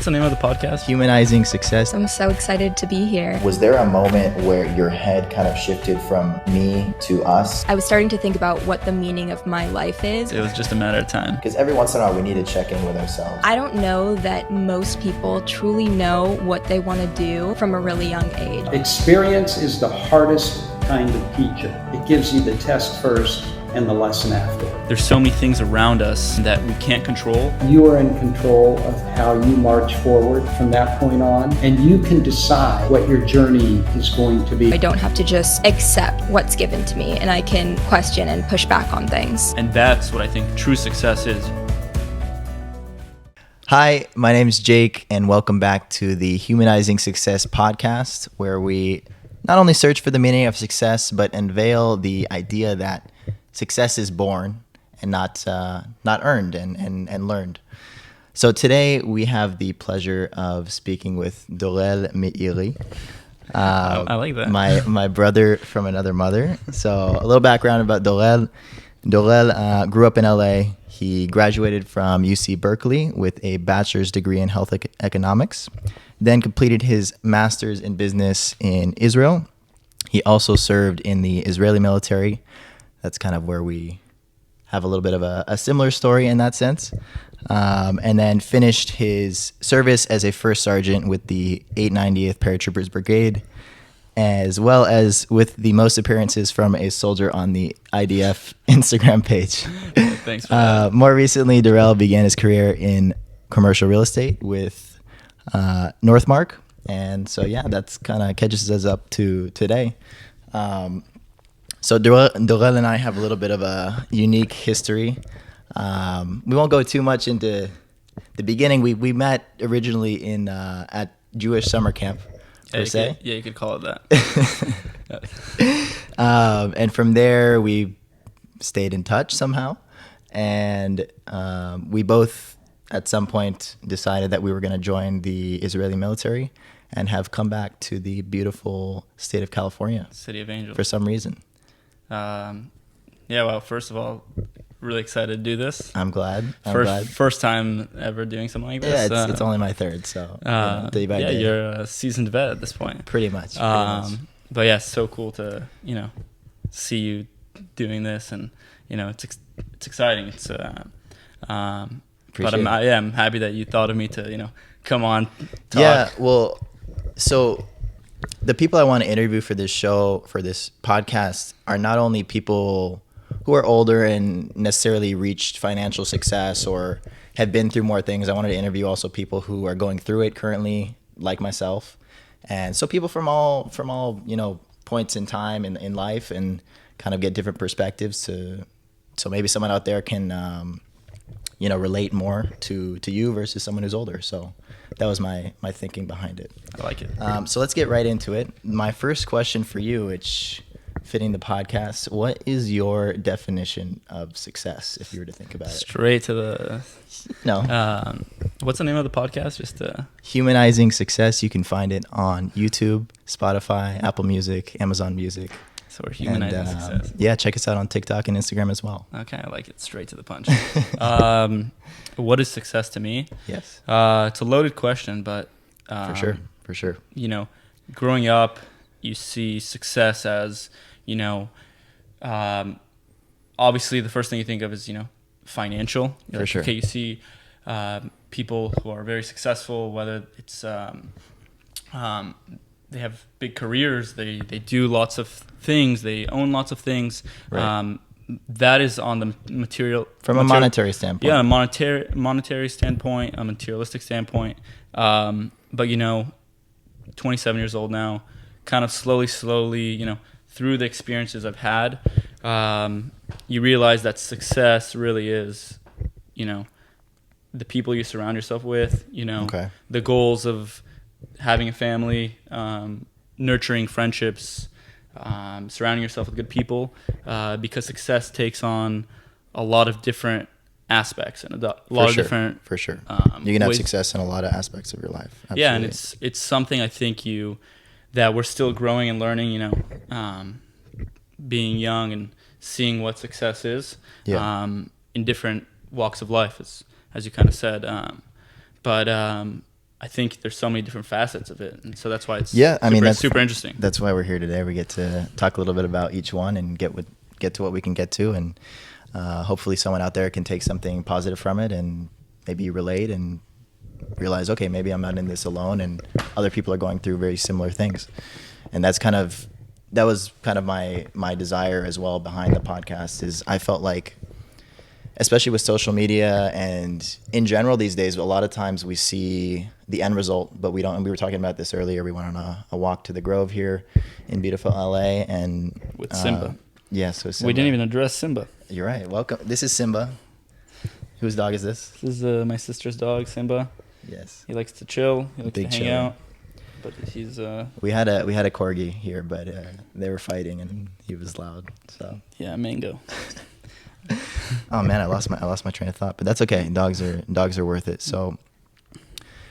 What's the name of the podcast? Humanizing Success. I'm so excited to be here. Was there a moment where your head kind of shifted from me to us? I was starting to think about what the meaning of my life is. It was just a matter of time. Because every once in a while we need to check in with ourselves. I don't know that most people truly know what they want to do from a really young age. Experience is the hardest kind of teacher. It gives you the test first and the lesson after. There's so many things around us that we can't control. You are in control of how you march forward from that point on, and you can decide what your journey is going to be. I don't have to just accept what's given to me, and I can question and push back on things. And that's what I think true success is. Hi, my name is Jake, and welcome back to the Humanizing Success podcast, where we not only search for the meaning of success, but unveil the idea that success is born and not earned and learned. So today we have the pleasure of speaking with Dorel Meiri. I like that. My brother from another mother. So a little background about Dorel. Dorel grew up in LA. He graduated from UC Berkeley with a bachelor's degree in health economics, then completed his master's in business in Israel. He also served in the Israeli military. That's kind of where we have a little bit of a similar story in that sense. And then finished his service as a first sergeant with the 890th Paratroopers Brigade, as well as with the most appearances from a soldier on the IDF Instagram page. Thanks for that. More recently, Dorel began his career in commercial real estate with Northmark. And so, yeah, that's kind of catches us up to today. So Dorel and I have a little bit of a unique history. We won't go too much into the beginning. We met originally in at Jewish summer camp, per se. Yeah, you could call it that. And from there, we stayed in touch somehow. And we both, at some point, decided that we were going to join the Israeli military and have come back to the beautiful state of California. City of Angels. For some reason. Well, first of all, really excited to do this. I'm glad. First time ever doing something like this. Yeah, it's only my third, so day by day. You're a seasoned vet at this point. Pretty much. But yeah, it's so cool to see you doing this, and it's exciting. It's I'm happy that you thought of me to come on. Talk. Yeah, well, so the people I want to interview for this show, for this podcast, are not only people who are older and necessarily reached financial success or have been through more things. I wanted to interview also people who are going through it currently, like myself. And so people from all points in time in life, and kind of get different perspectives so maybe someone out there can relate more to you versus someone who's older. So that was my thinking behind it. I like it. So let's get right into it. My first question for you, which fitting the podcast, what is your definition of success, if you were to think about it? Straight to the... No. What's the name of the podcast? Just Humanizing Success. You can find it on YouTube, Spotify, Apple Music, Amazon Music. So we're humanizing success. Yeah, check us out on TikTok and Instagram as well. Okay, I like it. Straight to the punch. What is success to me? Yes. It's a loaded question, but... For sure. Growing up, you see success as, obviously the first thing you think of is, financial. For sure. Okay, you see people who are very successful, whether it's... they have big careers, they do lots of things, they own lots of things. Right. That is on the material... From a monetary standpoint. Yeah, a monetary standpoint, a materialistic standpoint. But, 27 years old now, kind of slowly, through the experiences I've had, you realize that success really is, the people you surround yourself with, Okay. the goals of having a family, nurturing friendships, surrounding yourself with good people, because success takes on a lot of different aspects and a lot of different... For sure. You can have success in a lot of aspects of your life. Absolutely. Yeah, and it's something I think that we're still growing and learning, being young and seeing what success is in different walks of life, as you kind of said. But I think there's so many different facets of it, and so that's why it's that's super interesting. That's why we're here today. We get to talk a little bit about each one and get to what we can get to, and hopefully someone out there can take something positive from it and maybe relate and realize, okay, maybe I'm not in this alone, and other people are going through very similar things. And that was kind of my desire as well behind the podcast. Is I felt like, especially with social media and in general these days, a lot of times we see the end result, but we don't. And we were talking about this earlier. We went on a walk to the Grove here in beautiful LA, and with Simba. So Simba. We didn't even address Simba. You're right. Welcome. This is Simba. Whose dog is this? This is my sister's dog, Simba. Yes. He likes to chill. He likes Big to hang chiller. out. But he's We had a corgi here, but they were fighting and he was loud. So yeah, Mango. oh man, I lost my train of thought, but that's okay. Dogs are worth it. So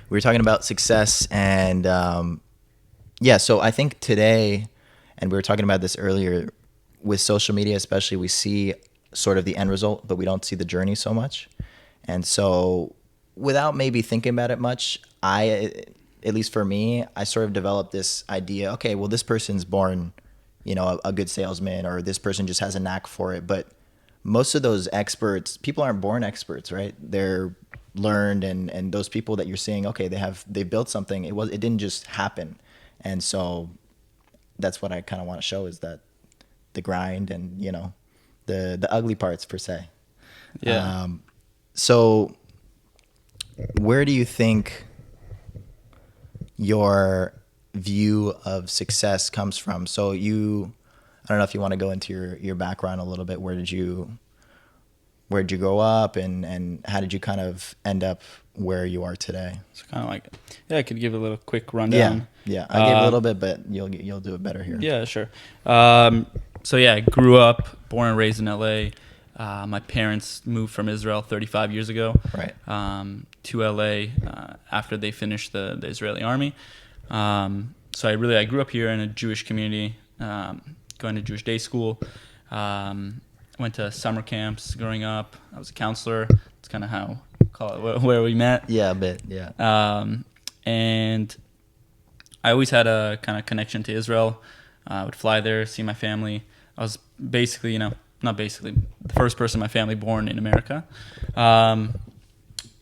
we were talking about success, and so I think today, and we were talking about this earlier, with social media especially, we see sort of the end result, but we don't see the journey so much. And so without maybe thinking about it much, at least for me, I sort of developed this idea, okay, well, this person's born, a good salesman, or this person just has a knack for it. But most of those experts, people aren't born experts, right? They're learned, and those people that you're seeing, okay, they built something. It didn't just happen. And so that's what I kind of want to show, is that the grind and, the ugly parts per se. Yeah. So where do you think your view of success comes from? So I don't know if you want to go into your background a little bit. Where did you grow up, and how did you kind of end up where you are today? So kind of like, I could give a little quick rundown. Yeah. I gave a little bit, but you'll do it better here. Yeah, sure. So I grew up, born and raised in LA. My parents moved from Israel 35 years ago, right, to LA after they finished the Israeli army. So I grew up here in a Jewish community, going to Jewish day school. Went to summer camps growing up. I was a counselor. It's kind of how where we met. Yeah, a bit. Yeah. And I always had a kind of connection to Israel. I would fly there, see my family. I was basically, not basically, the first person in my family born in America.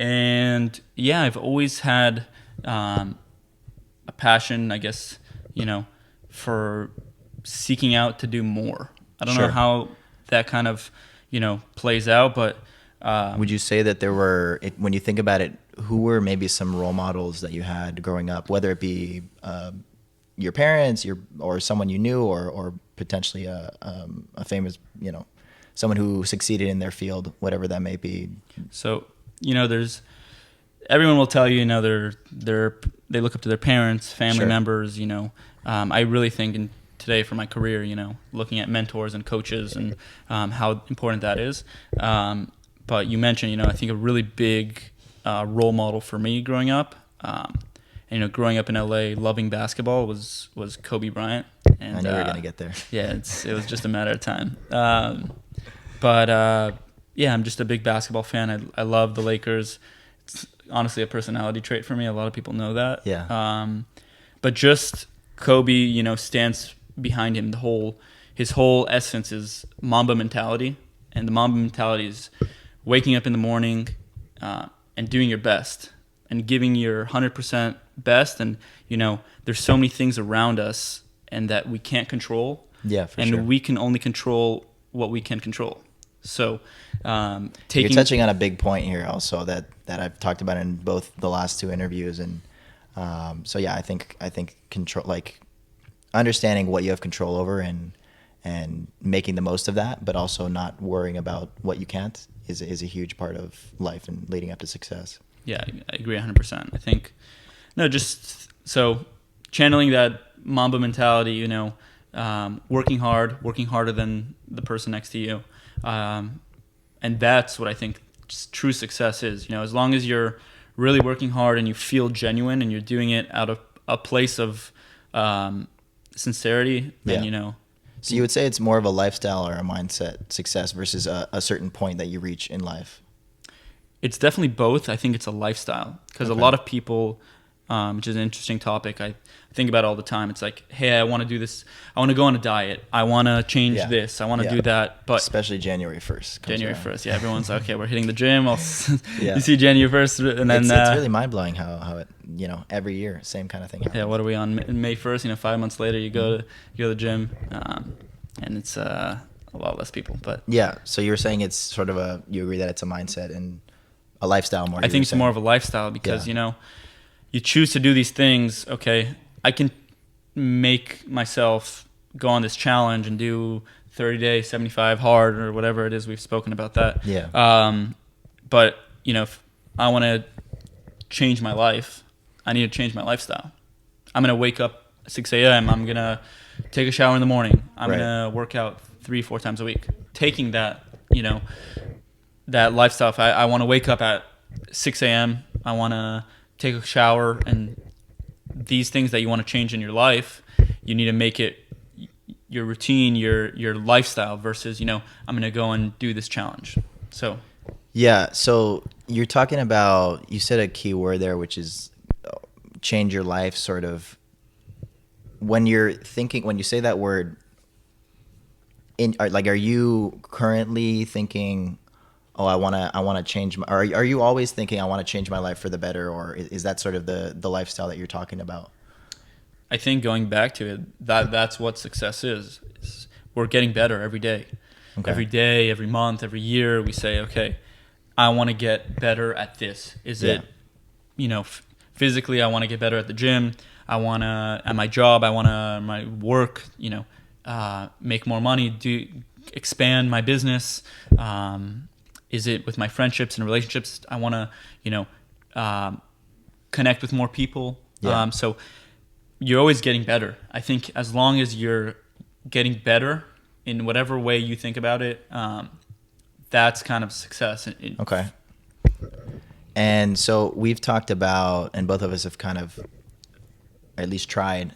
And I've always had a passion, I guess, for seeking out to do more. I don't know how that kind of, plays out, but would you say that there were, when you think about it, who were maybe some role models that you had growing up, whether it be your parents, or someone you knew, or potentially a famous, someone who succeeded in their field, whatever that may be? So, everyone will tell you, they look up to their parents, family members, I really think today for my career, looking at mentors and coaches and how important that is. But you mentioned, I think a really big role model for me growing up, growing up in LA, loving basketball was Kobe Bryant. And I know you're going to get there. Yeah, it was just a matter of time. But I'm just a big basketball fan. I love the Lakers. It's honestly a personality trait for me. A lot of people know that. Yeah. But just Kobe, stands behind him. His whole essence is Mamba mentality, and the Mamba mentality is waking up in the morning and doing your best and giving your 100% best. And there's so many things around us and that we can't control. Yeah, for and sure. we can only control what we can control. So you're touching on a big point here also that I've talked about in both the last two interviews. And I think control, like understanding what you have control over and making the most of that, but also not worrying about what you can't is a huge part of life and leading up to success. Yeah, I agree 100%. I think, so channeling that Mamba mentality, working harder than the person next to you. And that's what I think true success is. As long as you're really working hard and you feel genuine and you're doing it out of a place of sincerity, then, So you would say it's more of a lifestyle or a mindset success versus a certain point that you reach in life? It's definitely both. I think it's a lifestyle because a lot of people, which is an interesting topic. I think about it all the time. It's like, hey, I want to do this. I want to go on a diet. I want to change this. I want to do that. But especially January 1st. January 1st, yeah, everyone's like, okay, we're hitting the gym. Yeah. You see January 1st, and then it's really mind blowing how it, every year same kind of thing happens. Yeah, what are we on May 1st? 5 months later, you go to the gym, and it's a lot less people. But yeah, so you were saying it's sort of you agree that it's a mindset and a lifestyle more. I think it's more of a lifestyle because you choose to do these things. Okay, I can make myself go on this challenge and do 30 days, 75 hard or whatever it is. We've spoken about that. Yeah. But if I want to change my life, I need to change my lifestyle. I'm gonna wake up at 6 a.m. I'm gonna take a shower in the morning. I'm gonna work out 3-4 times a week. Taking that, that lifestyle. If I want to wake up at 6 a.m. I want to take a shower, and these things that you want to change in your life, you need to make it your routine, your lifestyle versus, I'm going to go and do this challenge. So. Yeah. So you're talking about, you said a key word there, which is change your life sort of. When you say that word, are you currently thinking, oh, I want to change my, are you always thinking I want to change my life for the better, or is that sort of the lifestyle that you're talking about? I think going back to it, that's what success is we're getting better every day. Okay. Every day, every month, every year, we say, okay, I want to get better at this. Is it, physically, I want to get better at the gym. I want to, at my job, I want to, my work, make more money, expand my business. Is it with my friendships and relationships? I want to, connect with more people. Yeah. So you're always getting better. I think as long as you're getting better in whatever way you think about it, that's kind of success. Okay. And so we've talked about, and both of us have kind of at least tried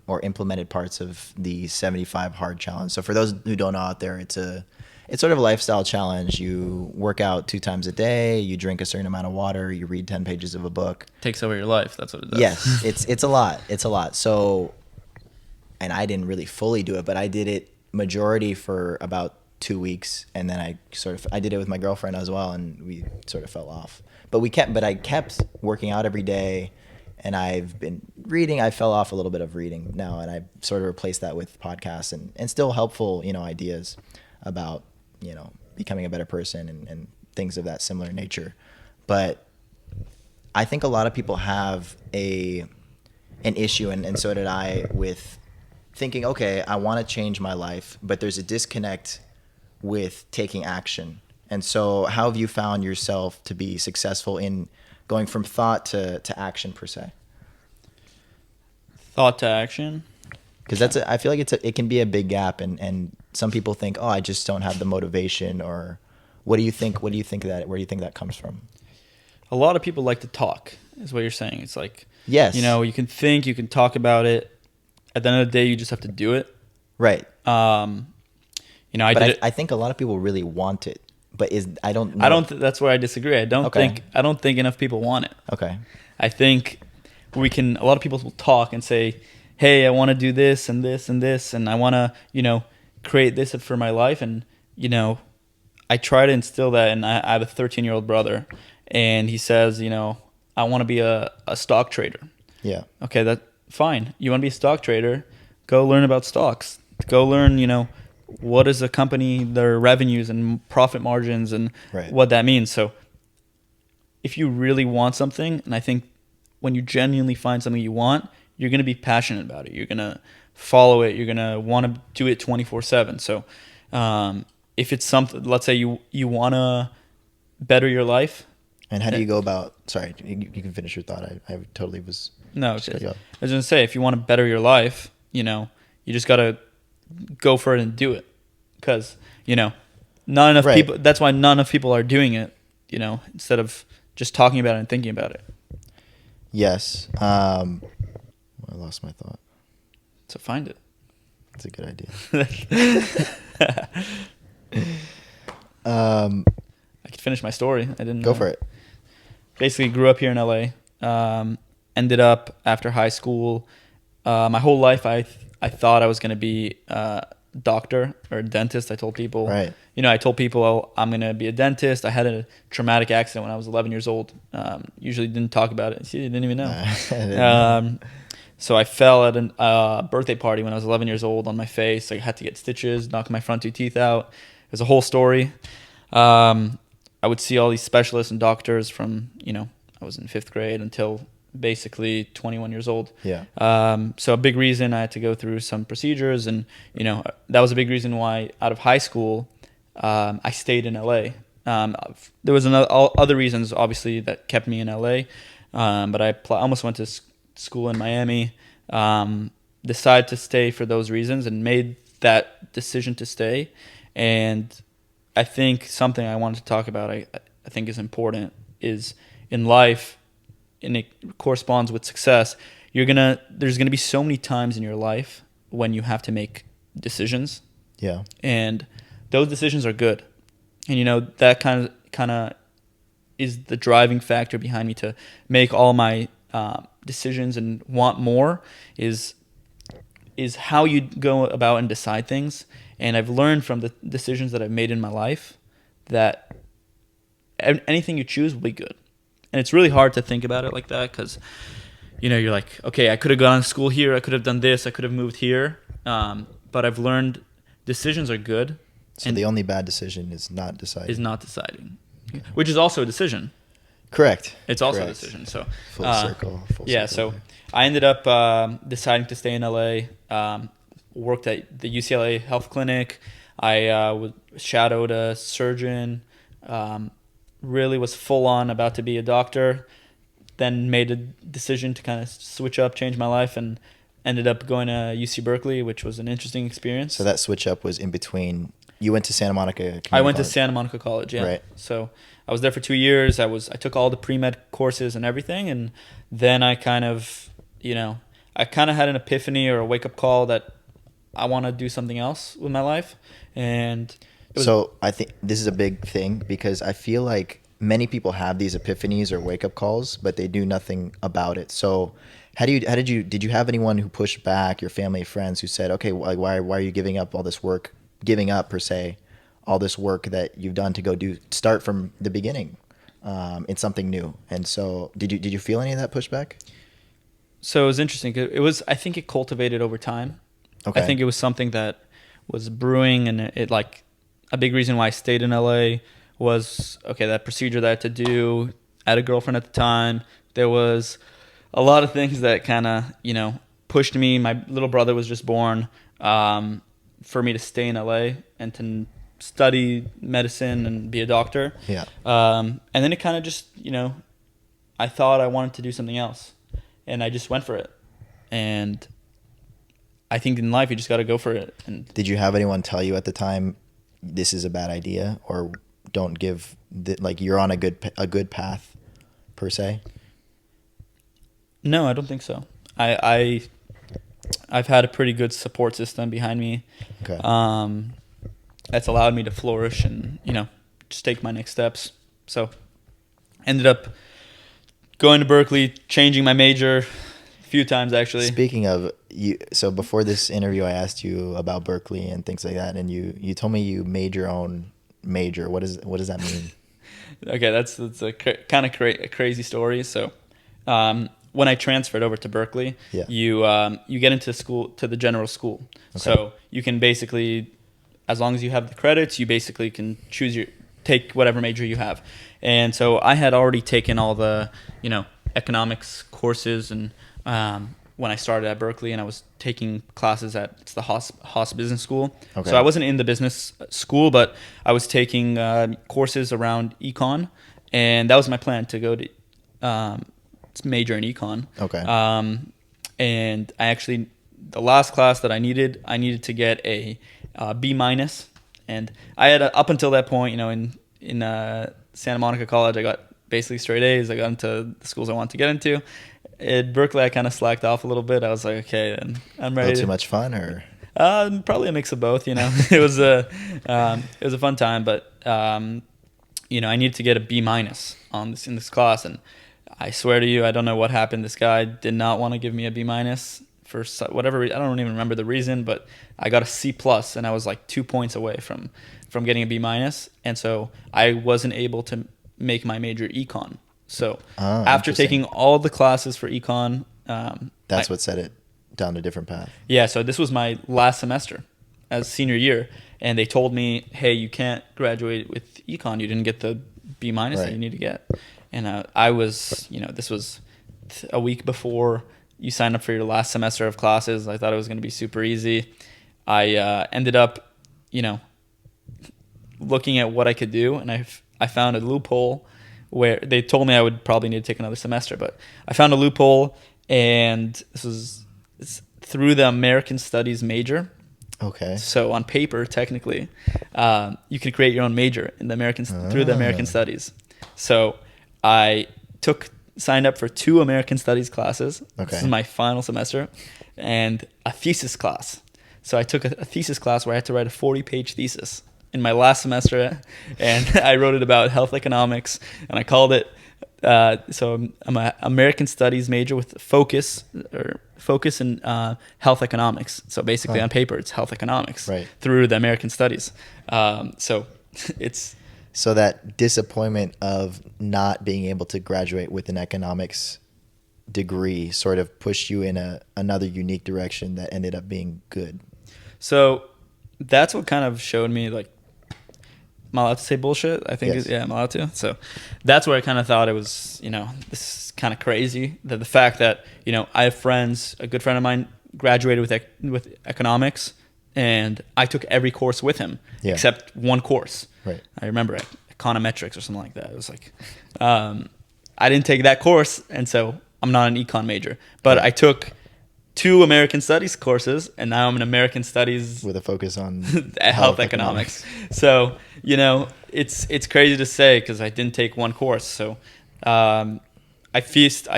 or implemented parts of the 75 hard challenge. So for those who don't know out there, it's sort of a lifestyle challenge. You work out 2 times a day, you drink a certain amount of water, you read 10 pages of a book. Takes over your life. That's what it does. Yes, it's a lot. It's a lot. So, and I didn't really fully do it, but I did it majority for about 2 weeks, and then I did it with my girlfriend as well, and we sort of fell off. But I kept working out every day, and I've been reading. I fell off a little bit of reading now, and I sort of replaced that with podcasts and still helpful, ideas about, becoming a better person and things of that similar nature. But I think a lot of people have an issue, and so did I, with thinking, okay, I want to change my life, but there's a disconnect with taking action. And so how have you found yourself to be successful in going from thought to action per se? Thought to action? Because I feel like it can be a big gap, and some people think, oh, I just don't have the motivation, or what do you think where do you think that comes from? A lot of people like to talk, is what you're saying. It's like, yes, you can think, you can talk about it. At the end of the day, you just have to do it. Right. I think a lot of people really want it, but I don't know. That's where I disagree. I don't think enough people want it. Okay. I think a lot of people will talk and say, hey, I want to do this and this and this, and I want to, create this for my life. And, I try to instill that. And I have a 13-year-old brother, and he says, I want to be a stock trader. Yeah. Okay, that's fine. You want to be a stock trader? Go learn about stocks. Go learn, what is a company, their revenues and profit margins and what that means. So if you really want something, and I think when you genuinely find something you want, you're going to be passionate about it. You're going to follow it. You're going to want to do it 24/7. So if it's something, let's say you want to better your life. And how do you go about, sorry, you can finish your thought. I totally was. No, I was going to say, if you want to better your life, you just got to go for it and do it. Because, not enough people, that's why not enough people are doing it, instead of just talking about it and thinking about it. Yes. I lost my thought. So find it. That's a good idea. I could finish my story. I didn't go for it. Basically grew up here in LA. ended up after high school. My whole life, I thought I was going to be a doctor or a dentist. I told people, Right. I told people, oh, I'm going to be a dentist. I had a traumatic accident when I was 11 years old. Usually didn't talk about it. See, you didn't even know. I didn't know. So I fell at a birthday party when I was 11 years old on my face. I had to get stitches, knock my front 2 teeth out. It was a whole story. I would see all these specialists and doctors from, I was in 5th grade until basically 21 years old. Yeah. So a big reason I had to go through some procedures, and that was a big reason why out of high school I stayed in LA. There was other reasons obviously that kept me in LA, but I almost went to school in Miami. Decided to stay for those reasons and made that decision to stay. And I think something I wanted to talk about I think is important is in life, and it corresponds with success, there's gonna be so many times in your life when you have to make decisions. Yeah. And those decisions are good. And that kind of is the driving factor behind me to make all my decisions and want more is how you go about and decide things. And I've learned from the decisions that I've made in my life that anything you choose will be good. And it's really hard to think about it like that because, you're like, okay, I could have gone to school here. I could have done this. I could have moved here. But I've learned decisions are good. So the only bad decision is not deciding. Okay. Which is also a decision. Correct. It's also Correct. a decision. So Full circle. Yeah. Circle. So I ended up deciding to stay in LA. Worked at the UCLA Health Clinic. I shadowed a surgeon. Really was full on about to be a doctor. Then made a decision to kind of switch up, change my life, and ended up going to UC Berkeley, which was an interesting experience. So that switch up was in between. You went to Santa Monica Community I went College. to Santa Monica College, yeah. Right. So I was there for 2 years. I took all the pre-med courses and everything, and then I kind of had an epiphany or a wake-up call that I want to do something else with my life. And so I think this is a big thing because I feel like many people have these epiphanies or wake-up calls, but they do nothing about it. So did you have anyone who pushed back, your family, friends, who said, okay, why are you giving up all this work, all this work that you've done to start from the beginning in something new? And so did you feel any of that pushback? So it was interesting. I think it cultivated over time. Okay. I think it was something that was brewing, and it like a big reason why I stayed in LA was, okay, that procedure that I had to do. I had a girlfriend at the time. There was a lot of things that kind of, pushed me. My little brother was just born, for me to stay in LA and to study medicine and be a doctor. Yeah. And then it kind of just, I thought I wanted to do something else, and I just went for it. And I think in life you just got to go for it. And did you have anyone tell you at the time this is a bad idea, or don't give you're on a good path per se? No, I don't think so. I've had a pretty good support system behind me. Okay. That's allowed me to flourish and just take my next steps. So ended up going to Berkeley, changing my major a few times actually. Speaking of you, so before this interview I asked you about Berkeley and things like that, and you told me you made your own major. What does that mean? Okay, that's a kind of crazy story. So when I transferred over to Berkeley, yeah. you get into the general school. Okay. So you can basically, as long as you have the credits, you basically can take whatever major you have. And so I had already taken all the economics courses, and when I started at Berkeley, and I was taking classes at the Haas Business School. Okay. So I wasn't in the business school, but I was taking courses around econ, and that was my plan to go to major in econ. Okay. And I actually, the last class that I needed to get a B-, and I had up until that point, in Santa Monica College, I got basically straight A's. I got into the schools I wanted to get into. At Berkeley, I kind of slacked off a little bit. I was like, okay, then I'm ready. Too much fun, or probably a mix of both. It was a fun time, but I needed to get a B- in this class, and I swear to you, I don't know what happened. This guy did not want to give me a B minus for whatever reason. I don't even remember the reason, but I got a C plus, and I was like 2 points away from getting a B minus, and so I wasn't able to make my major econ. So after taking all the classes for econ, that's what set it down a different path. Yeah, so this was my last semester as senior year, and they told me, hey, you can't graduate with econ. You didn't get the B minus that you need to get. And I was, this was a week before you sign up for your last semester of classes. I thought it was going to be super easy. I ended up, looking at what I could do, and I found a loophole where they told me I would probably need to take another semester, but I found a loophole, and it's through the American Studies major. Okay. So on paper, technically, you can create your own major in the through the American Studies. So I signed up for 2 American Studies classes. Okay. This is my final semester, and a thesis class. So I took a thesis class where I had to write a 40-page thesis in my last semester, and I wrote it about health economics, and I called it. So I'm an American Studies major with focus in health economics. So basically, on paper, it's health economics through the American Studies. So it's. So that disappointment of not being able to graduate with an economics degree sort of pushed you in another unique direction that ended up being good. So that's what kind of showed me, like, am I allowed to say bullshit? I think, yes. I'm allowed to. So that's where I kind of thought it was, this is kind of crazy. That the fact that, I have friends, a good friend of mine graduated with economics, and I took every course with him except one course. Right. I remember econometrics or something like that. It was like, I didn't take that course, and so I'm not an econ major. But I took 2 American Studies courses, and now I'm an American Studies with a focus on health economics. So it's crazy to say because I didn't take one course. So I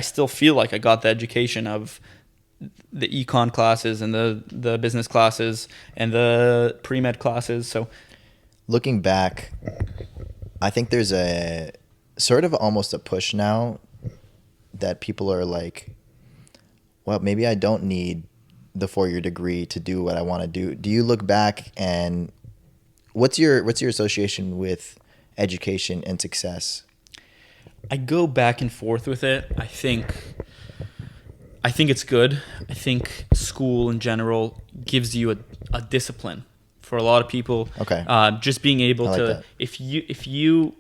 still feel like I got the education of the econ classes and the business classes and the pre-med classes. So looking back, I think there's a sort of almost a push now that people are like, well, maybe I don't need the 4-year degree to do what I want to do. Do you look back, and what's your association with education and success? I go back and forth with it. I think it's good. I think school in general gives you a discipline for a lot of people. Okay. Just being able like to, that. if you,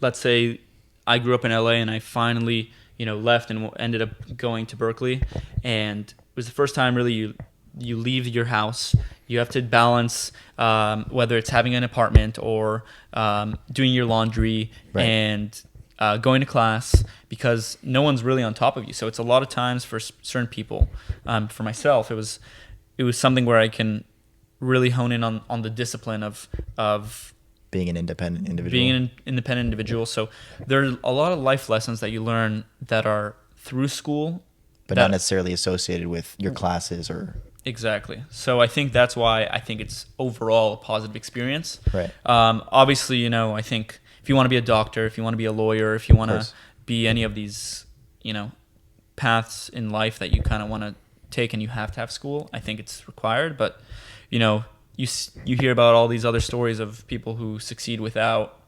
let's say I grew up in LA and I finally, left and ended up going to Berkeley, and it was the first time really you leave your house. You have to balance whether it's having an apartment or doing your laundry and going to class, because no one's really on top of you. So it's a lot of times for certain people. For myself, it was something where I can really hone in on the discipline of being an independent individual. Being an independent individual. So there are a lot of life lessons that you learn that are through school, but not necessarily associated with your classes or. Exactly. So I think that's why I think it's overall a positive experience. Right. Obviously, I think if you want to be a doctor, if you want to be a lawyer, if you want to be any of these, paths in life that you kind of want to take and you have to have school, I think it's required. But, you hear about all these other stories of people who succeed without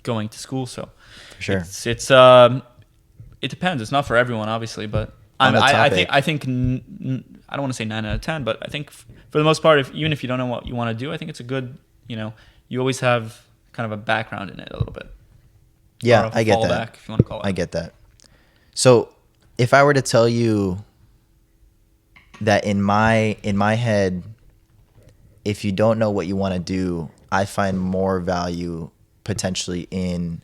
going to school. So for sure, it depends. It's not for everyone, obviously, but I think I don't want to say 9 out of 10, but I think for the most part, even if you don't know what you want to do, I think it's a good, you always have kind of a background in it a little bit. Yeah, I get that. If you want to call it. I get that. So if I were to tell you that in my head, if you don't know what you want to do, I find more value potentially in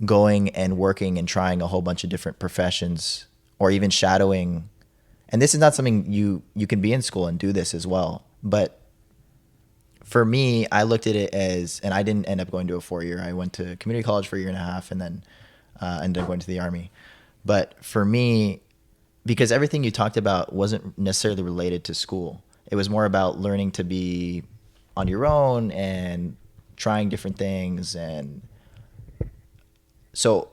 going and working and trying a whole bunch of different professions, or even shadowing. And this is not something you can be in school and do this as well. But for me, I looked at it as, and I didn't end up going to a 4-year. I went to community college for 1.5 years and then ended up going to the Army. But for me, because everything you talked about wasn't necessarily related to school. It was more about learning to be on your own and trying different things. And so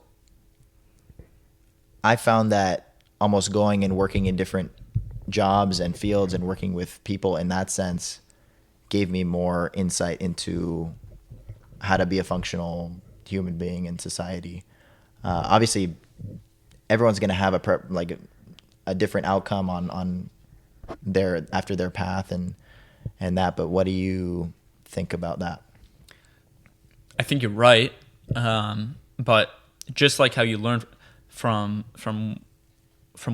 I found that almost going and working in different jobs and fields and working with people in that sense gave me more insight into how to be a functional human being in society. Obviously, everyone's going to have a different outcome on their after their path and that. But what do you think about that? I think you're right, but just like how you learn from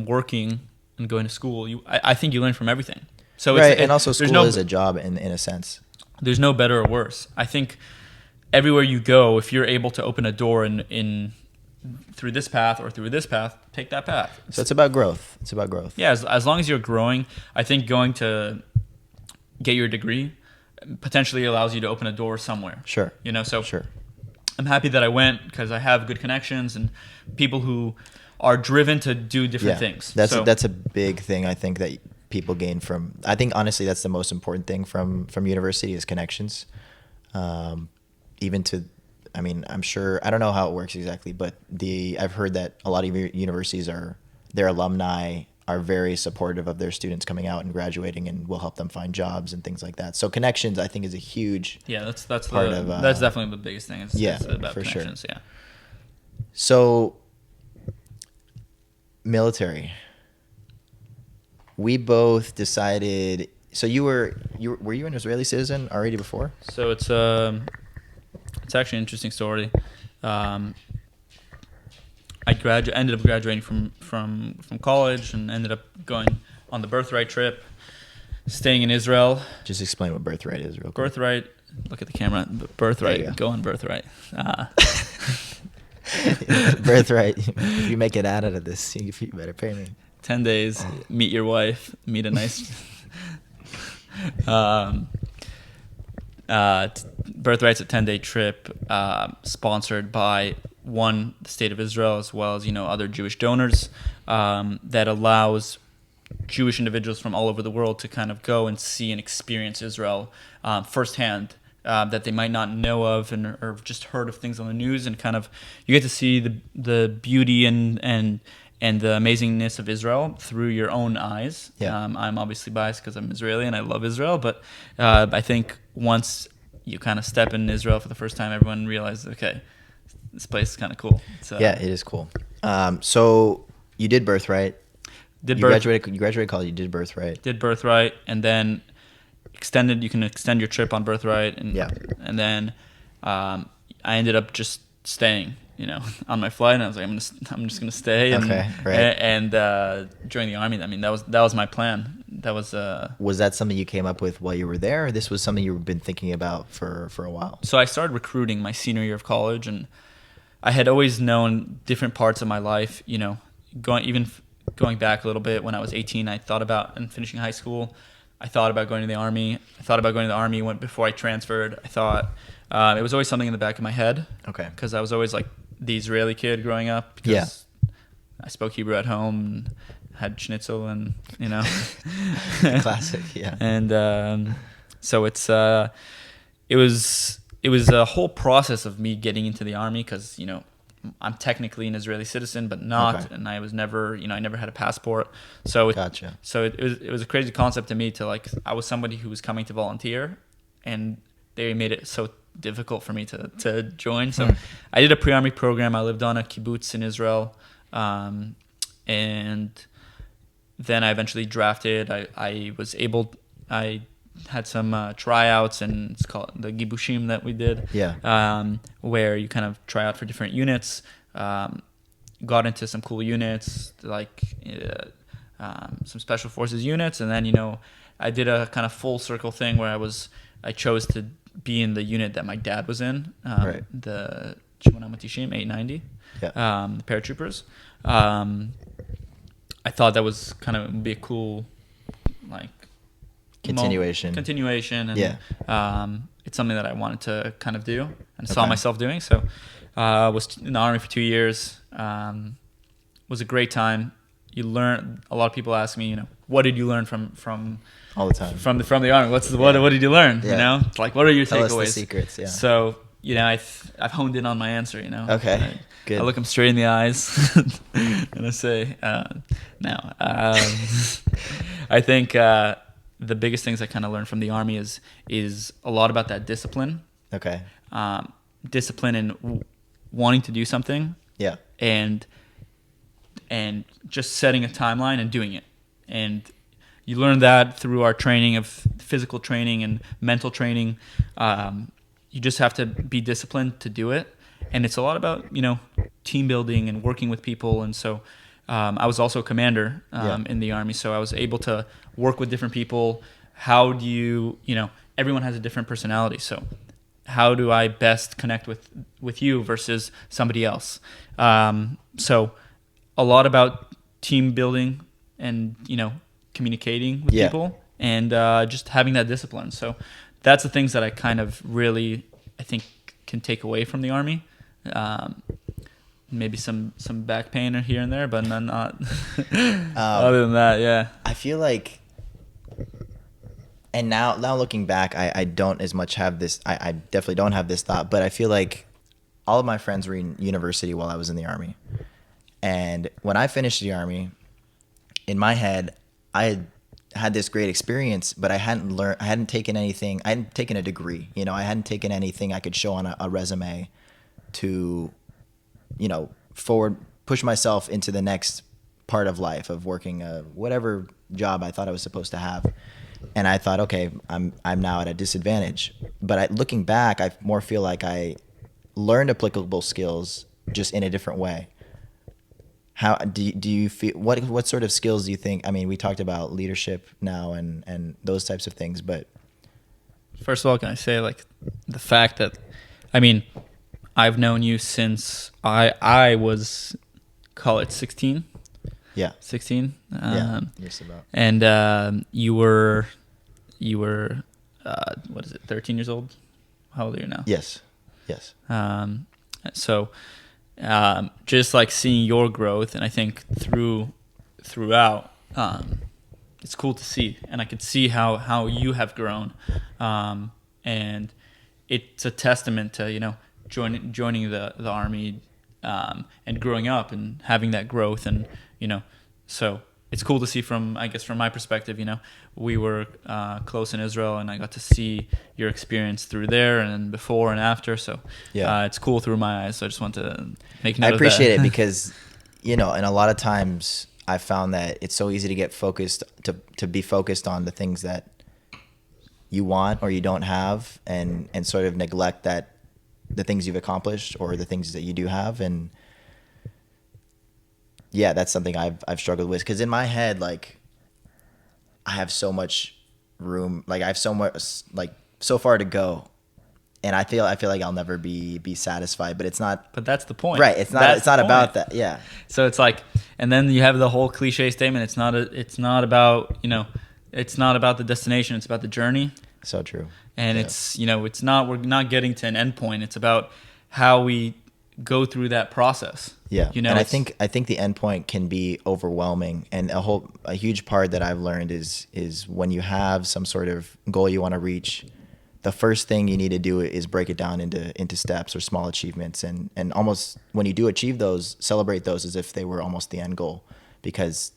working and going to school, I think you learn from everything. So right, and also school is a job in a sense. There's no better or worse. I think everywhere you go, if you're able to open a door in through this path or through this path, take that path. So it's about growth. It's about growth. Yeah, as long as you're growing, I think going to get your degree potentially allows you to open a door somewhere. Sure. So sure. I'm happy that I went because I have good connections and people who are driven to do different things. That's a big thing I think that people gain from. I think honestly that's the most important thing from university is connections. Even to, I mean, I'm sure, I don't know how it works exactly, but I've heard that a lot of universities their alumni are very supportive of their students coming out and graduating and will help them find jobs and things like that. So connections, I think, is a huge that's part of that's definitely the biggest thing. It's about for connections. Sure. Yeah. So military, we both decided. So were you an Israeli citizen already before? So it's actually an interesting story. I ended up graduating from college and ended up going on the birthright trip, staying in Israel. Just explain what birthright is real quick. Birthright, look at the camera. Birthright, go on birthright. Birthright. If you make it out of this, you better pay me. 10 days, meet your wife, meet a nice... Birthright's a 10-day trip sponsored by the state of Israel as well as other Jewish donors that allows Jewish individuals from all over the world to kind of go and see and experience Israel firsthand that they might not know of or just heard of things on the news, and kind of you get to see the beauty and the amazingness of Israel through your own eyes. Yeah. I'm obviously biased because I'm Israeli and I love Israel, but I think once you kind of step in Israel for the first time, everyone realizes, okay, this place is kind of cool. So, yeah, it is cool. So you did birthright. You graduated college. You did birthright. Did birthright, and then you can extend your trip on birthright, and then I ended up just staying. On my flight, and I was like, I'm just gonna stay and join the army. I mean, that was my plan. That was. Was that something you came up with while you were there, or this was something you've been thinking about for a while? So I started recruiting my senior year of college, and I had always known different parts of my life. Going back a little bit, when I was 18, I thought about and finishing high school. I thought about going to the army. Before I transferred. I thought it was always something in the back of my head. Okay. Because I was always like the Israeli kid growing up. Because I spoke Hebrew at home and had schnitzel and Classic, yeah. And so it was a whole process of me getting into the army because I'm technically an Israeli citizen, but not, and I was never, I never had a passport. So Gotcha. So it was a crazy concept to me I was somebody who was coming to volunteer, and they made it so difficult for me to join. So I did a pre-army program. I lived on a kibbutz in Israel, and then I eventually drafted. I had some tryouts, and it's called the gibushim that we did. Yeah. Where you kind of try out for different units. Got into some cool units like some special forces units, and then I did a kind of full circle thing where I chose to be in the unit that my dad was in, the 890, the paratroopers. I thought that was kind of be a cool continuation, and it's something that I wanted to kind of do and saw myself doing. So was in the army for 2 years. Was a great time. You learn. A lot of people ask me, what did you learn from all the time from the army? What did you learn? Yeah. What are your Tell takeaways? us the secrets. Yeah. So I've honed in on my answer. Okay, good. I look them straight in the eyes and I say, no. I think the biggest things I kind of learned from the Army is a lot about that discipline. Okay. Discipline in wanting to do something. Yeah. And just setting a timeline and doing it. And you learn that through our training of physical training and mental training. You just have to be disciplined to do it. And it's a lot about, team building and working with people. And so I was also a commander in the Army. So I was able to work with different people. How do you, everyone has a different personality. So how do I best connect with you versus somebody else? So a lot about team building and, communicating with people and just having that discipline. So that's the things that I kind of really, I think, can take away from the Army. Maybe some back pain here and there, but not other than that, yeah. I feel like, and now looking back, I don't as much have this, I definitely don't have this thought, but I feel like all of my friends were in university while I was in the Army. And when I finished the Army, in my head, I had this great experience, but I hadn't taken anything. I hadn't taken a degree. I hadn't taken anything I could show on a resume to, push myself into the next part of life of working whatever job I thought I was supposed to have. And I thought, okay, I'm now at a disadvantage. But looking back, I more feel like I learned applicable skills just in a different way. How do you feel? What sort of skills do you think? I mean, we talked about leadership now and those types of things, but first of all, can I say the fact that, I've known you since I was, call it 16. Yeah. 16. Just about. And you were what is it? 13 years old. How old are you now? Yes. So. Just seeing your growth, and I think throughout, it's cool to see, and I could see how you have grown, and it's a testament to joining the Army, and growing up and having that growth, and so it's cool to see from my perspective. We were close in Israel, and I got to see your experience through there and before and after. So it's cool through my eyes. So I just want to make note of that. I appreciate it because, and a lot of times I found that it's so easy to get focused, to be focused on the things that you want or you don't have, and sort of neglect the things you've accomplished or the things that you do have. And yeah, that's something I've struggled with, because in my head, I have so much room, I have so much, so far to go, and I feel like I'll never be satisfied. But it's not. But that's the point, right? It's not about that. Yeah. So it's and then you have the whole cliche statement. It's not about it's not about the destination. It's about the journey. So true. And we're not getting to an end point. It's about how we go through that process. Yeah. And I think the end point can be overwhelming, and a huge part that I've learned is when you have some sort of goal you want to reach, the first thing you need to do is break it down into steps or small achievements, and almost when you do achieve those, celebrate those as if they were almost the end goal, because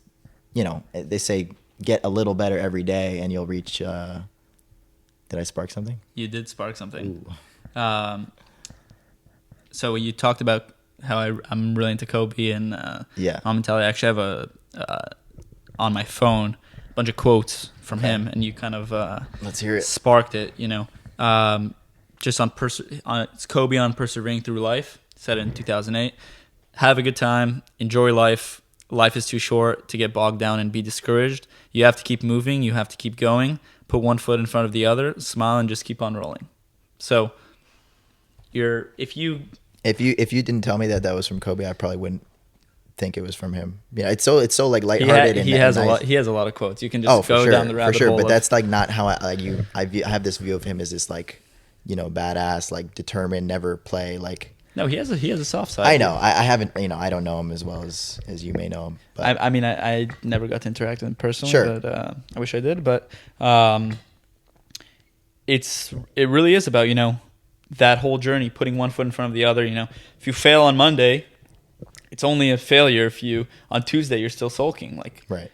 they say get a little better every day and you'll reach did I spark something? You did spark something. So you talked about how I'm really into Kobe and mentality. I actually have on my phone a bunch of quotes from him, and you kind of let's hear it. Sparked it. Just on it's Kobe on persevering through life. Said it in 2008. Have a good time. Enjoy life. Life is too short to get bogged down and be discouraged. You have to keep moving. You have to keep going. Put one foot in front of the other. Smile and just keep on rolling. So, if you didn't tell me that was from Kobe, I probably wouldn't think it was from him. Yeah, it's so lighthearted. He has a lot of quotes. You can just go down the rabbit hole. But that's not how I have this view of him as this badass, determined, never play No, he has a soft side. I know. I haven't. I don't know him as well as you may know him. But I never got to interact with him personally. Sure. But I wish I did. But it really is about that whole journey, putting one foot in front of the other. If you fail on Monday, it's only a failure if you on Tuesday you're still sulking. Like, Right.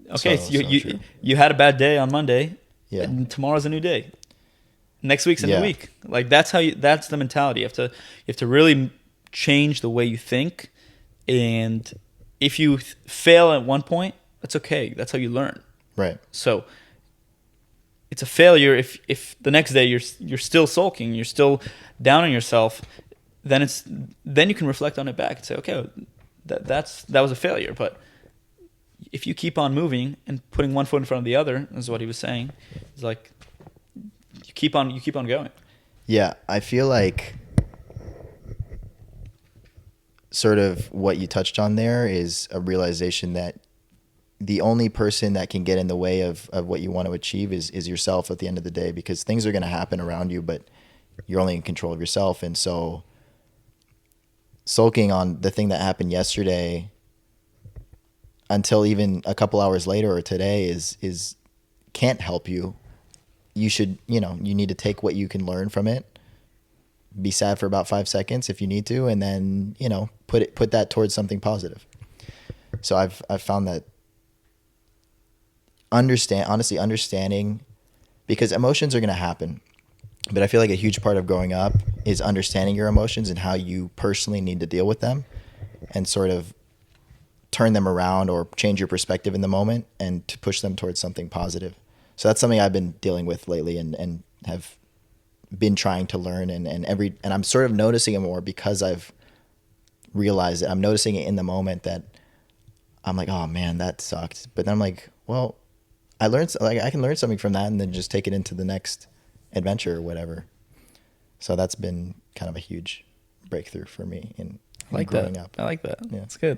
okay, So true. you had a bad day on Monday, Yeah. and tomorrow's a new day. Next week's a Yeah. new week. Like, that's the mentality. You have to really change the way you think, and if you fail at one point, that's okay. That's how you learn. Right. So it's a failure if the next day you're still sulking, you're still down on yourself, then you can reflect on it back and say, okay, that was a failure. But if you keep on moving and putting one foot in front of the other, is what he was saying. It's like you keep on going. Yeah, I feel like sort of what you touched on there is a realization that the only person that can get in the way of what you want to achieve is yourself at the end of the day, because things are going to happen around you, but you're only in control of yourself. And so sulking on the thing that happened yesterday until even a couple hours later or today is can't help you. You should, you need to take what you can learn from it, be sad for about 5 seconds if you need to, and then, put that towards something positive. So I've found that understanding, because emotions are going to happen, but I feel like a huge part of growing up is understanding your emotions and how you personally need to deal with them and sort of turn them around or change your perspective in the moment and to push them towards something positive. So that's something I've been dealing with lately and have been trying to learn, and I'm sort of noticing it more because I've realized it. I'm noticing it in the moment that I'm like, oh man, that sucked. But then I'm like, well, I can learn something from that and then just take it into the next adventure or whatever. So that's been kind of a huge breakthrough for me in growing up. I like that. Yeah, it's good.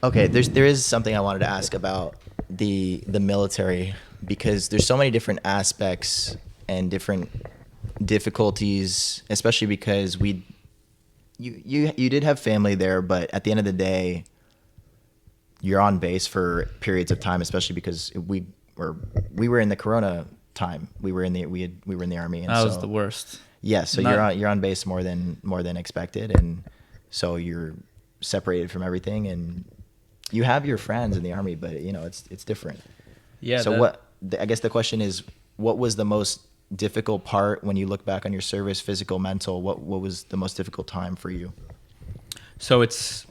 Okay, there is something I wanted to ask about the military, because there's so many different aspects and different difficulties, especially because you did have family there, but at the end of the day, you're on base for periods of time, especially because we were in the Corona time. We were in the Army, and That was the worst. Yeah, so you're on base more than expected, and so you're separated from everything, and you have your friends in the Army, but it's different. Yeah. So I guess the question is, what was the most difficult part when you look back on your service, physical, mental? What was the most difficult time for you? So it's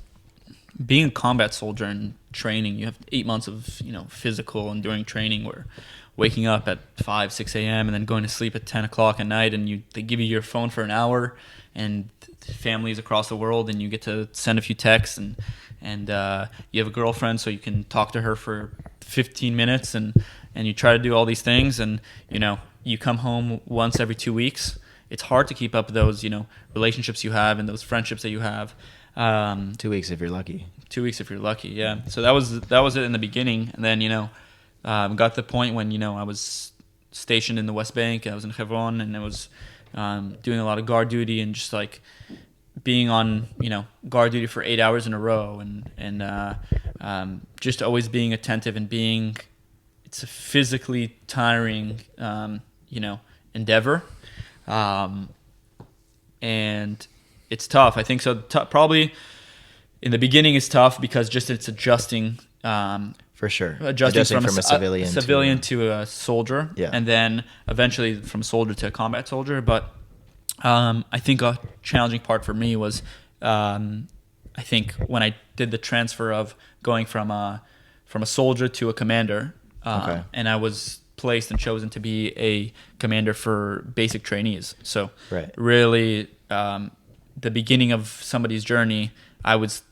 being a combat soldier and training. You have 8 months of physical and enduring training, where waking up at 5, 6 a.m. and then going to sleep at 10 o'clock at night, and they give you your phone for an hour, and families across the world, and you get to send a few texts, and you have a girlfriend, so you can talk to her for 15 minutes, and you try to do all these things, and you come home once every 2 weeks. It's hard to keep up those relationships you have and those friendships that you have. 2 weeks if you're lucky. 2 weeks if you're lucky, yeah. So that was it in the beginning, and then got to the point when I was stationed in the West Bank. I was in Hebron, and I was doing a lot of guard duty and just like being on guard duty for 8 hours in a row, and just always being attentive and it's a physically tiring endeavor, and it's tough. I think so. Probably in the beginning is tough because just it's adjusting. For sure. Adjusting from a civilian to a soldier, yeah. And then eventually from soldier to a combat soldier. But I think a challenging part for me was I think when I did the transfer of going from a soldier to a commander, okay. And I was placed and chosen to be a commander for basic trainees. So right. Really, the beginning of somebody's journey, I was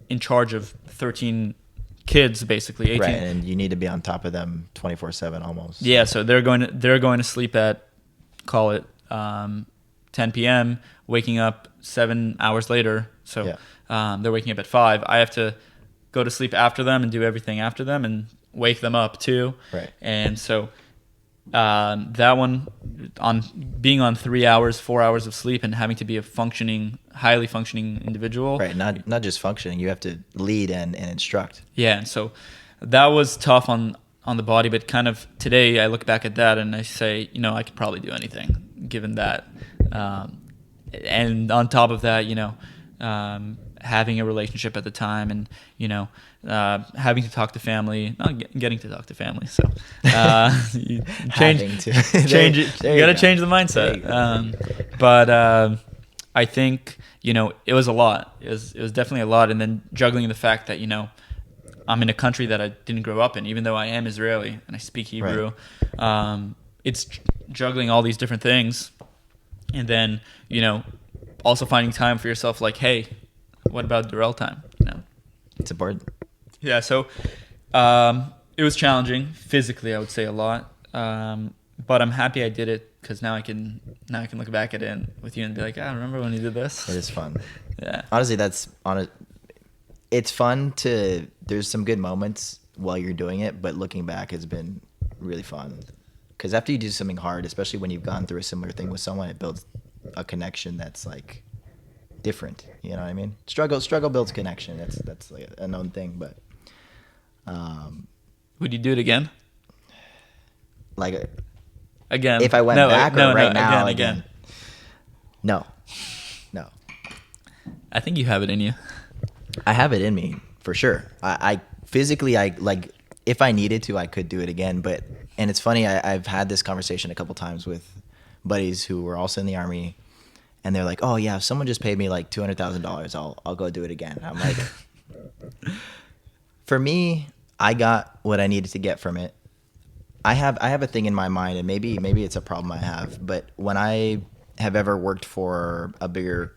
in charge of 13 kids, basically 18. Right, and you need to be on top of them 24/7 almost. Yeah, so they're going to sleep at, call it 10 p.m., waking up 7 hours later. So yeah. They're waking up at 5. I have to go to sleep after them and do everything after them and wake them up too. Right. And so that one, on being on 3 hours, 4 hours of sleep and having to be a highly functioning individual. Right, not just functioning, you have to lead and instruct. Yeah, and so that was tough on on the body, but kind of today I look back at that and I say, you know, I could probably do anything given that. And on top of that, you know, having a relationship at the time, and you know, having to talk to family, not getting to talk to family. So you change it. You got to change the mindset. But I think, you know, it was a lot. It was definitely a lot. And then juggling the fact that, you know, I'm in a country that I didn't grow up in, even though I am Israeli and I speak Hebrew. Right. It's juggling all these different things. And then, you know, also finding time for yourself, like, hey, what about Dorel time? You know? It's important. Yeah, so it was challenging physically, I would say a lot. But I'm happy I did it, because now I can look back at it with you and be like, I remember when you did this. It is fun. Yeah. Honestly, it's fun to, there's some good moments while you're doing it, but looking back has been really fun. Because after you do something hard, especially when you've gone through a similar thing with someone, it builds a connection that's like different. You know what I mean? Struggle builds connection. That's like a known thing. But would you do it again? Like again? If I went back or right now again? No. I think you have it in you. I have it in me for sure. I physically, like, if I needed to, I could do it again. And it's funny, I've had this conversation a couple times with buddies who were also in the Army, and they're like, oh yeah, if someone just paid me like $200,000, I'll go do it again. I'm like, for me, I got what I needed to get from it. I have a thing in my mind, and maybe it's a problem I have, but when I have ever worked for a bigger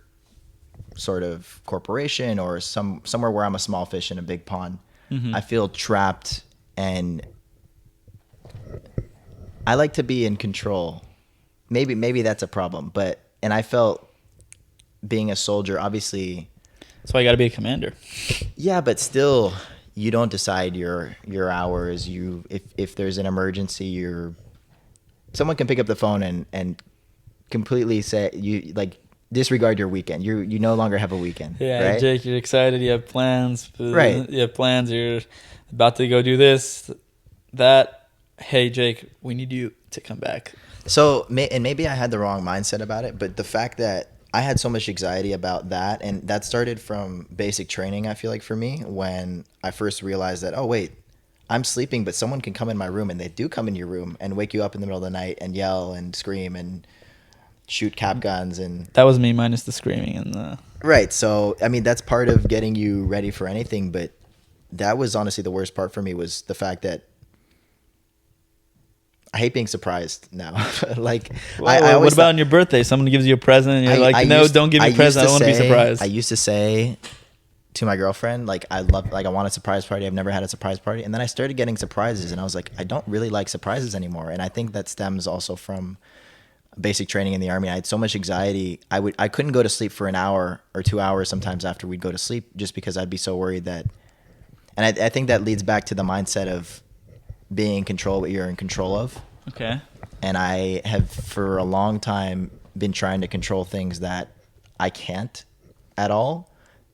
sort of corporation or somewhere where I'm a small fish in a big pond, mm-hmm. I feel trapped, and I like to be in control. Maybe that's a problem, and I felt being a soldier, obviously. That's why you got to be a commander. Yeah, but still, you don't decide your hours. If there's an emergency, someone can pick up the phone and completely say you like disregard your weekend. You no longer have a weekend. Yeah, right? Jake, you're excited. You have plans. Right. You have plans. You're about to go do this, that. Hey, Jake, we need you to come back. So, and maybe I had the wrong mindset about it, but the fact that I had so much anxiety about that, and that started from basic training, I feel like, for me, when I first realized that, oh, wait, I'm sleeping, but someone can come in my room, and they do come in your room and wake you up in the middle of the night and yell and scream and shoot cap guns. And that was me minus the screaming and the... Right. So, I mean, that's part of getting you ready for anything, but that was honestly the worst part for me, was the fact that I hate being surprised now. Like, I always what about on your birthday? Someone gives you a present and you're don't give me a present. I don't want to be surprised. I used to say to my girlfriend, like, I want a surprise party. I've never had a surprise party. And then I started getting surprises, and I was like, I don't really like surprises anymore. And I think that stems also from basic training in the Army. I had so much anxiety. I couldn't go to sleep for an hour or 2 hours sometimes after we'd go to sleep, just because I'd be so worried that, and I think that leads back to the mindset of being in control what you're in control of. Okay. And I have for a long time been trying to control things that I can't at all,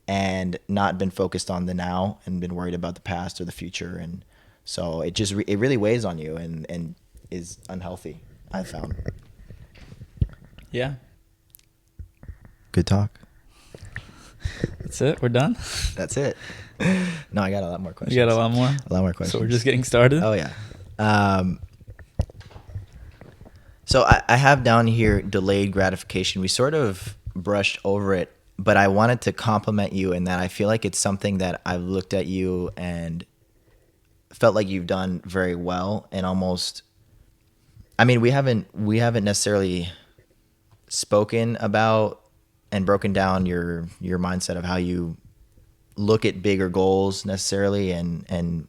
and not been focused on the now, and been worried about the past or the future. And so it really weighs on you, and is unhealthy, I found. Yeah. Good talk. That's it? We're done? That's it. No, I got a lot more questions. You got a lot more? A lot more questions. So we're just getting started? Oh, yeah. So I have down here delayed gratification. We sort of brushed over it, but I wanted to compliment you in that I feel like it's something that I've looked at you and felt like you've done very well, and almost, I mean, we haven't necessarily spoken about and broken down your mindset of how you look at bigger goals necessarily, and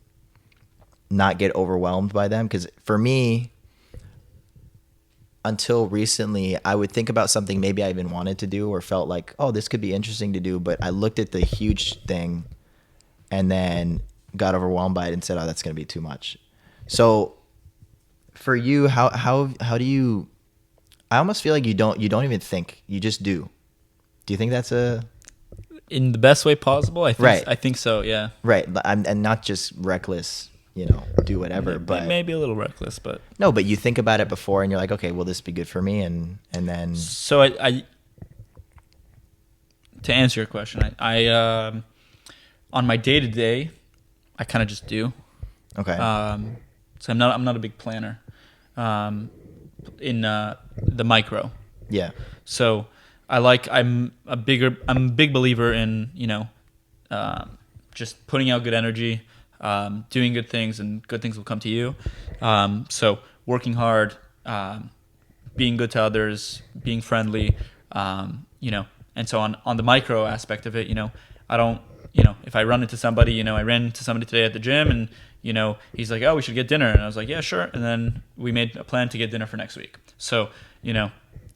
not get overwhelmed by them. Because for me, until recently, I would think about something maybe I even wanted to do or felt like, oh, this could be interesting to do, but I looked at the huge thing and then got overwhelmed by it and said, oh, that's going to be too much. So for you, how do you, I almost feel like you don't even think, you just do. Do you think that's in the best way possible? I think, right. I think so, yeah. Right. And not just reckless do whatever. But maybe a little reckless, but no, but you think about it before and you're like, okay, will this be good for me? And then, so I to answer your question, I on my day to day, I kind of just do. okay. So I'm not a big planner. In the micro. Yeah. So I'm a big believer in, just putting out good energy, doing good things, and good things will come to you. So working hard, being good to others, being friendly, and so on the micro aspect of it, I don't, if I run into somebody, I ran into somebody today at the gym and, he's like, oh, we should get dinner. And I was like, yeah, sure. And then we made a plan to get dinner for next week. So,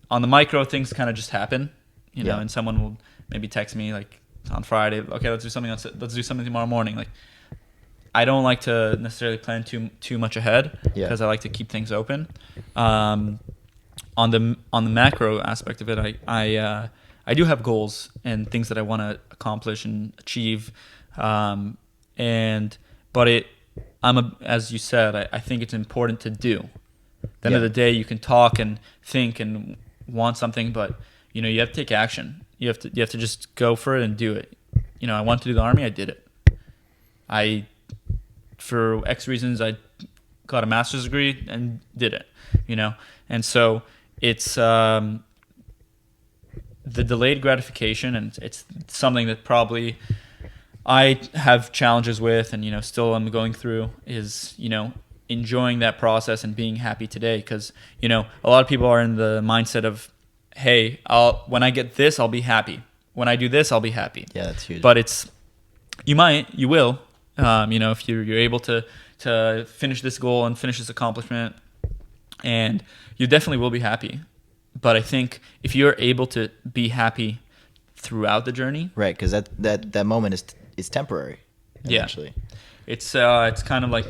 on the micro, things kind of just happen, and someone will maybe text me like on Friday, okay, let's do something tomorrow morning. Like, I don't like to necessarily plan too much ahead because I like to keep things open. On the macro aspect of it, I do have goals and things that I want to accomplish and achieve. As you said, I think it's important to do. At the end of the day, you can talk and think and want something, but you have to take action. You have to just go for it and do it. I wanted to do the Army, I did it. For X reasons, I got a master's degree and did it. And so it's the delayed gratification, and it's something that probably I have challenges with, and still I'm going through, is enjoying that process and being happy today, because a lot of people are in the mindset of, hey, when I get this, I'll be happy. When I do this, I'll be happy. Yeah, that's huge. But you will, if you're able to finish this goal and finish this accomplishment, and you definitely will be happy. But I think if you're able to be happy throughout the journey, right? Because that moment is temporary. Eventually. Yeah. It's kind of like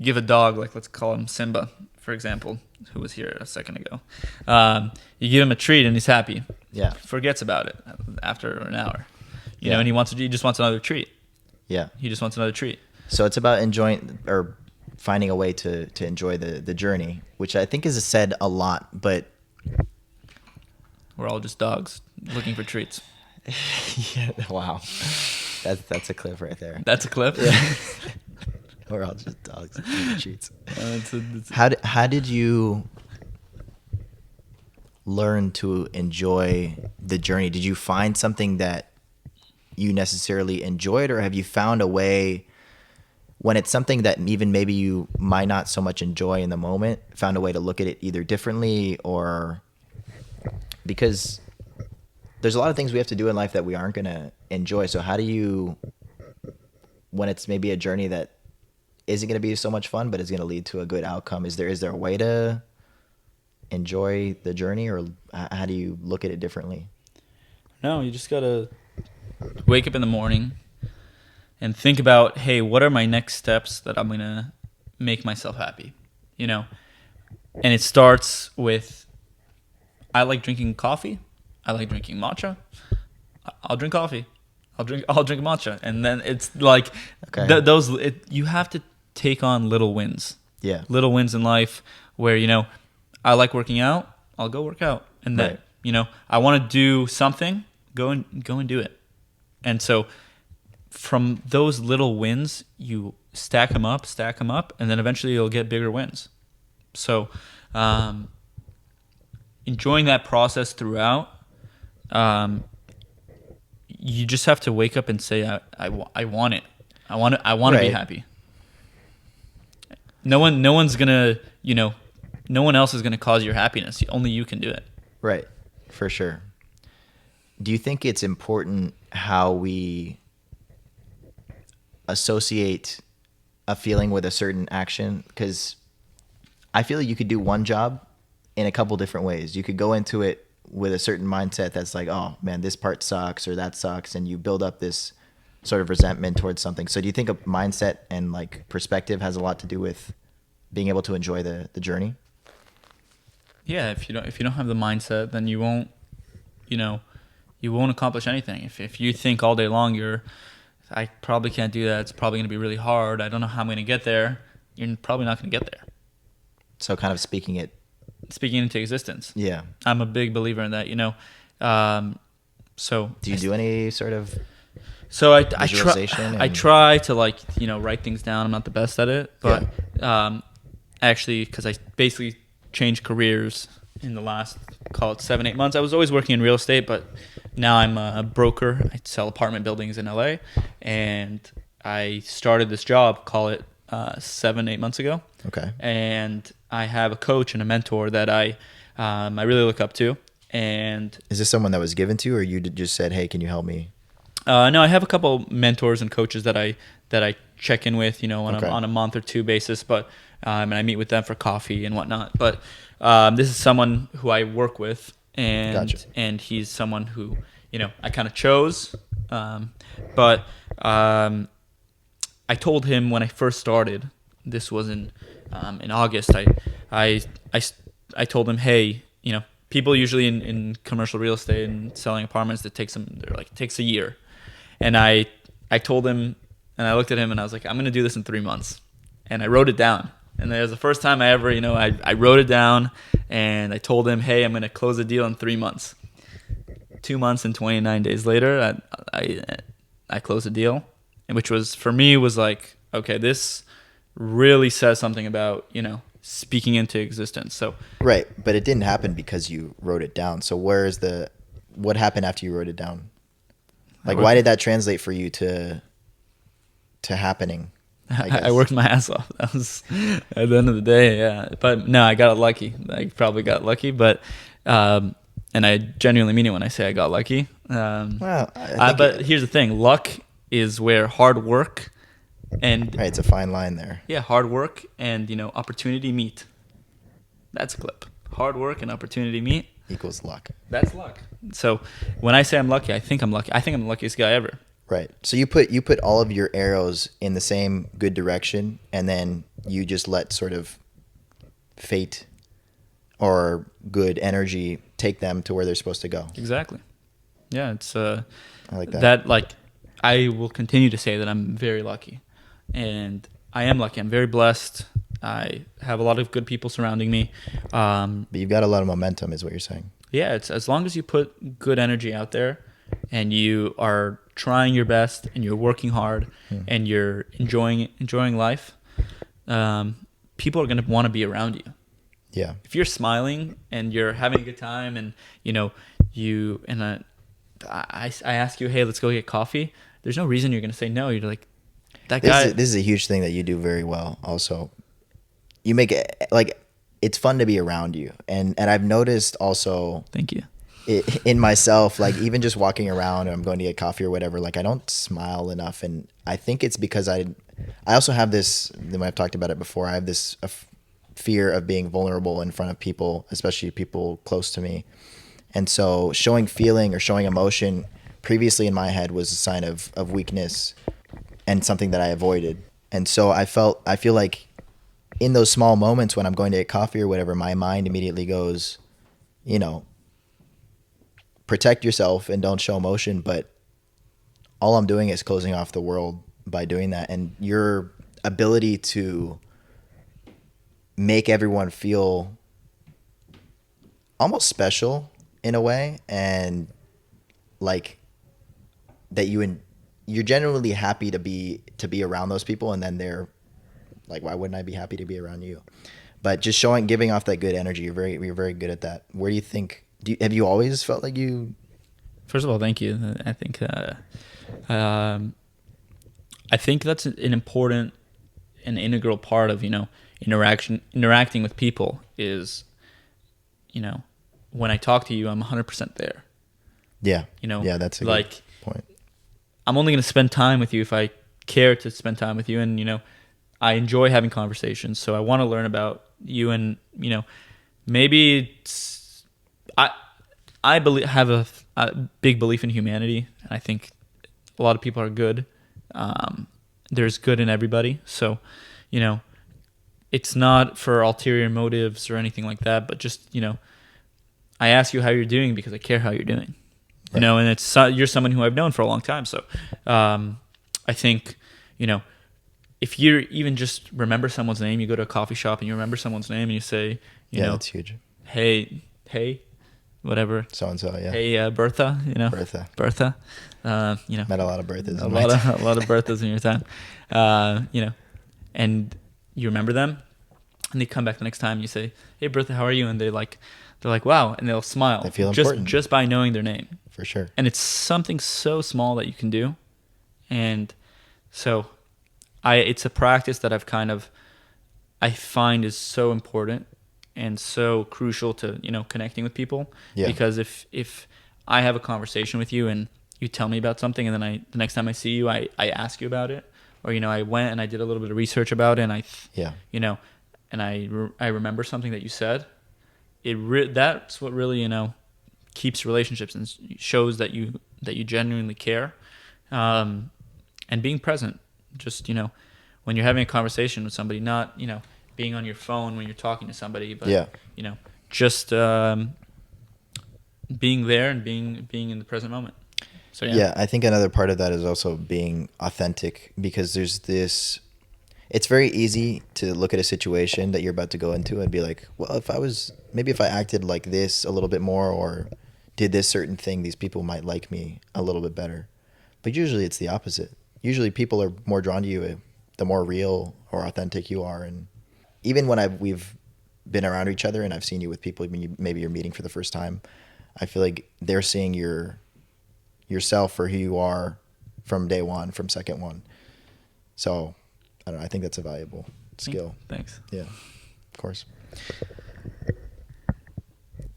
give a dog, like let's call him Simba, for example, who was here a second ago. You give him a treat and he's happy. Yeah. Forgets about it after an hour. And he just wants another treat. Yeah. He just wants another treat. So it's about enjoying or finding a way to enjoy the journey, which I think is said a lot, but we're all just dogs looking for treats. Yeah, wow. That's a clip right there. That's a clip? Yeah. We're all just dogs looking for treats. How did you learn to enjoy the journey? Did you find something that you necessarily enjoyed, or have you found a way, when it's something that even maybe you might not so much enjoy in the moment, found a way to look at it either differently, or because there's a lot of things we have to do in life that we aren't going to enjoy. So how do you, when it's maybe a journey that isn't going to be so much fun, but is going to lead to a good outcome, is there a way to enjoy the journey, or how do you look at it differently? No, you just got to wake up in the morning and think about, hey, what are my next steps that I'm going to make myself happy? And it starts with, I like drinking coffee. I like drinking matcha. I'll drink coffee. I'll drink matcha. And then it's like, okay. You have to take on little wins. Yeah. Little wins in life where, I like working out. I'll go work out. And then, right. I want to do something, go and do it. And so from those little wins, you stack them up, and then eventually you'll get bigger wins. So enjoying that process throughout, you just have to wake up and say, I want it. I want to right. be happy. No one's gonna, no one else is gonna cause your happiness. Only you can do it. Right, for sure. Do you think it's important how we associate a feeling with a certain action? Because I feel like you could do one job in a couple different ways. You could go into it with a certain mindset that's like, oh man, this part sucks or that sucks, and you build up this sort of resentment towards something. So do you think a mindset and like perspective has a lot to do with being able to enjoy the journey? Yeah, if you don't have the mindset, then you won't accomplish anything. If you think all day long you're I probably can't do that. It's probably going to be really hard. I don't know how I'm going to get there. You're probably not going to get there. So kind of speaking Into existence. Yeah. I'm a big believer in that, so Do you do any sort of So I visualization try to write things down. I'm not the best at it, but actually, because I basically changed careers in the last, call it 7-8 months. I was always working in real estate, but now I'm a broker. I sell apartment buildings in LA, and I started this job, call it 7-8 months ago. Okay. And I have a coach and a mentor that I really look up to. And is this someone that was given to you, or you just said, "Hey, can you help me"? No, I have a couple mentors and coaches that I check in with, Okay. on a month or two basis. But and I meet with them for coffee and whatnot. But this is someone who I work with, and Gotcha. and he's someone who I kind of chose. But I told him when I first started. This was in August. I told him, hey, people usually in commercial real estate and selling apartments, it takes a year. And I told him, and I looked at him and I was like, I'm going to do this in 3 months. And I wrote it down. And that was the first time I ever, I wrote it down, and I told him, hey, I'm going to close a deal in 3 months. 2 months and 29 days later, I closed a deal, and which was, for me, was like, okay, this really says something about, speaking into existence. So Right, but it didn't happen because you wrote it down. So what happened after you wrote it down? Like, why did that translate for you to happening? I worked my ass off. That was at the end of the day, yeah. But no, I got lucky. I probably got lucky, but and I genuinely mean it when I say I got lucky. Well, but here's the thing: luck is where hard work and right, it's a fine line there. Yeah, hard work and opportunity meet. That's a clip. Hard work and opportunity meet Equals luck. That's luck. So when I say I'm lucky, I think I'm lucky. I think I'm the luckiest guy ever. Right. So you put all of your arrows in the same good direction, and then you just let sort of fate or good energy take them to where they're supposed to go. Exactly. Yeah, it's I like that. I will continue to say that I'm very lucky. And I am lucky. I'm very blessed. I have a lot of good people surrounding me. But you've got a lot of momentum, is what you're saying. Yeah, it's as long as you put good energy out there and you are trying your best and you're working hard and you're enjoying life, people are going to want to be around you. Yeah. If you're smiling and you're having a good time and I ask you, hey, let's go get coffee, there's no reason you're going to say no. You're like, that guy. This is a huge thing that you do very well. Also, you make it it's fun to be around you, and I've noticed also. Thank you. In myself, like even just walking around, or I'm going to get coffee or whatever, like I don't smile enough, and I think it's because I also have this. When I've talked about it before, I have this fear of being vulnerable in front of people, especially people close to me, and so showing feeling or showing emotion previously in my head was a sign of weakness and something that I avoided. And so I feel like in those small moments when I'm going to get coffee or whatever, my mind immediately goes, protect yourself and don't show emotion. But all I'm doing is closing off the world by doing that. And your ability to make everyone feel almost special in a way, and like that you're genuinely happy to be around those people, and then they're like, why wouldn't I be happy to be around you? But just giving off that good energy, you're very good at that. Where do you think? Have you always felt like you? First of all, thank you. I think that's an important and integral part of interacting with people is, when I talk to you, I'm 100% there. Yeah. Yeah, that's a good point. I'm only going to spend time with you if I care to spend time with you, and I enjoy having conversations. So I want to learn about you, and maybe I have a big belief in humanity, and I think a lot of people are good. There's good in everybody, so it's not for ulterior motives or anything like that, but just I ask you how you're doing because I care how you're doing. Right. And you're someone who I've known for a long time, so I think, if you even just remember someone's name, you go to a coffee shop and you remember someone's name and you say, that's huge. hey, whatever. So and so, yeah. Hey, Bertha, Bertha. Met a lot of Berthas. A lot of Berthas in your time. And you remember them, and they come back the next time. And you say, "Hey, Bertha, how are you?" And they're like, "Wow," and they'll smile. They feel important just by knowing their name. For sure. And it's something so small that you can do, and so it's a practice that I find is so important and so crucial to connecting with people. Yeah. Because if I have a conversation with you and you tell me about something, and then the next time I see you, I ask you about it, or I went and I did a little bit of research about it, and and I remember something that you said. That's what really keeps relationships and shows that you genuinely care, and being present. Just when you're having a conversation with somebody, not being on your phone when you're talking to somebody, but just being there and being in the present moment. So yeah, I think another part of that is also being authentic, because there's this. It's very easy to look at a situation that you're about to go into and be like, well, if I acted like this a little bit more or did this certain thing, these people might like me a little bit better. But usually it's the opposite. Usually people are more drawn to you the more real or authentic you are. And even when we've been around each other and I've seen you with people maybe you're meeting for the first time, I feel like they're seeing yourself for who you are from day one, from second one. So I don't know, I think that's a valuable skill. Thanks. Yeah, of course.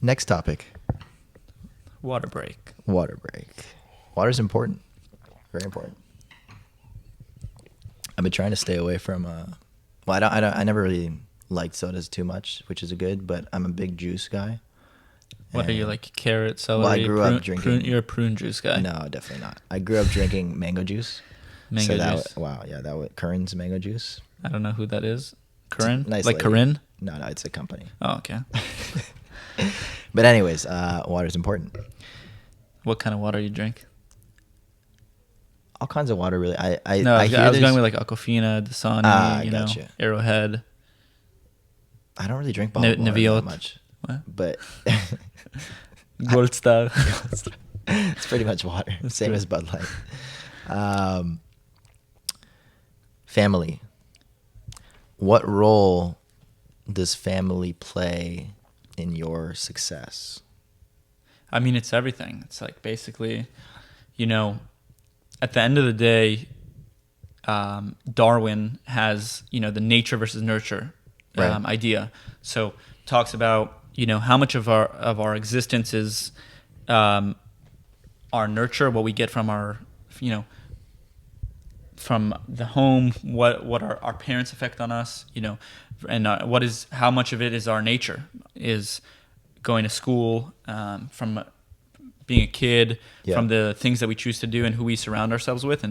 Next topic. Water break. Water's important. Very important. I've been trying to stay away from I never really liked sodas too much, which is good, but I'm a big juice guy. What are you, like carrot, celery? Well, I grew up drinking. You're a prune juice guy. No, definitely not. I grew up drinking mango juice. Mango juice. That was Curran's mango juice. I don't know who that is. Corinne? Nice like lady. Corinne? No, it's a company. Oh, okay. But anyways, water's important. What kind of water you drink? All kinds of water, really. I was going with like Aquafina, Dasani, gotcha. Arrowhead. I don't really drink bottled water that much. What? But Gold Star. It's pretty much water. Same as Bud Light. Family. What role does family play in your success? I mean, it's everything. It's like basically, at the end of the day, Darwin has, the nature versus nurture idea. So talks about, how much of our existence is our nurture, what we get from our, from the home, what our parents affect on us, and how much of it is our nature, is going to school, from being a kid, from the things that we choose to do and who we surround ourselves with,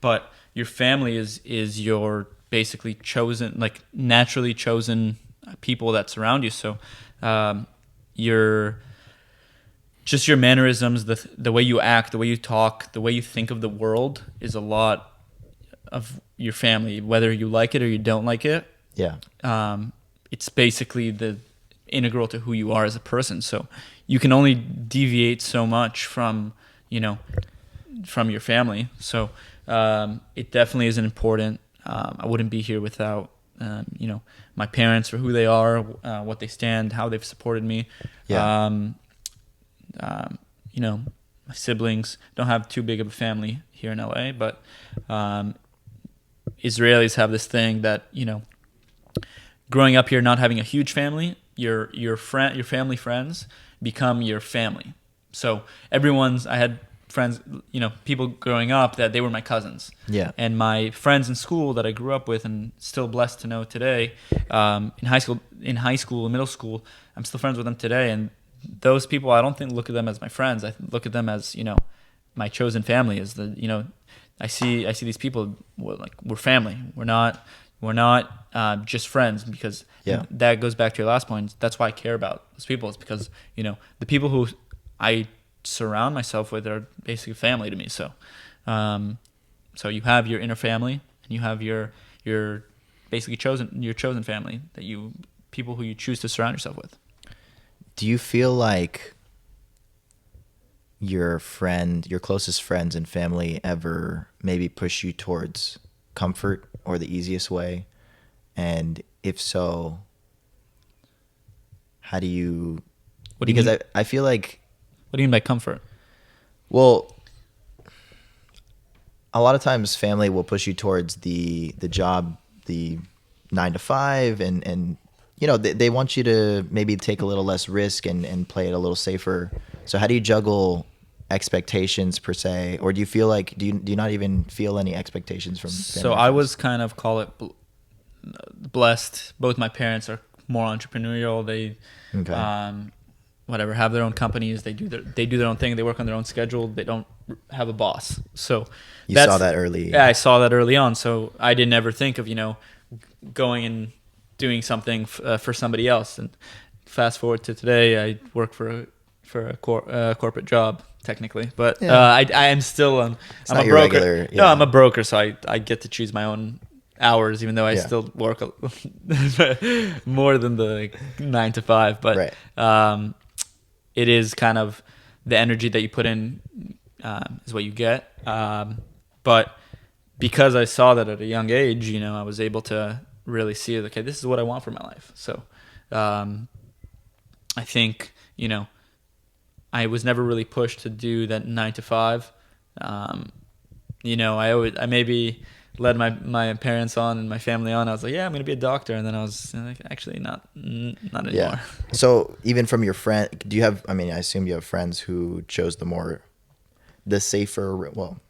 but your family is your basically chosen, like naturally chosen people that surround you. So your mannerisms, the way you act, the way you talk, the way you think of the world is a lot of your family, whether you like it or you don't like it. Yeah. It's basically the integral to who you are as a person. So you can only deviate so much from your family. So it definitely is important. I wouldn't be here without my parents for who they are, what they stand, how they've supported me. Yeah. My siblings. Don't have too big of a family here in LA, but Israelis have this thing that growing up here, not having a huge family, your family friends become your family. So I had friends, people growing up that they were my cousins. Yeah. And my friends in school that I grew up with and still blessed to know today, in high school, and middle school, I'm still friends with them today. And those people, I don't think look at them as my friends. I look at them as, my chosen family. Is I see these people like we're family. We're not just friends, because that goes back to your last point. That's why I care about those people. It's because the people who I surround myself with are basically family to me. So So you have your inner family, and you have your basically chosen family, that people who you choose to surround yourself with. Do you feel like your closest friends and family ever maybe push you towards comfort or the easiest way? And if so, how do you... What do you mean? I feel like... What do you mean by comfort? Well, a lot of times family will push you towards the job, the 9 to 5, and you know, they want you to maybe take a little less risk and play it a little safer. So how do you juggle expectations per se, or do you feel like do you not even feel any expectations from family? So I was kind of, call it blessed. Both my parents are more entrepreneurial. They whatever, have their own companies. They do their own thing. They work on their own schedule. They don't have a boss. So you saw that early. Yeah, I saw that early on. So I didn't ever think of, going and doing something for somebody else. And fast forward to today, I work for a corporate job technically, but I am still I'm a broker. Regular, No, I'm a broker, so I get to choose my own hours, even though I still work more than the 9 to 5. But it is kind of the energy that you put in is what you get. But because I saw that at a young age, I was able to really see, okay, this is what I want for my life. So I think, I was never really pushed to do that 9 to 5. I maybe led my parents on and my family on. I was like, yeah, I'm going to be a doctor. And then I was like, actually not anymore. Yeah. So even from your friend, do you have, I assume you have friends who chose the safer, well,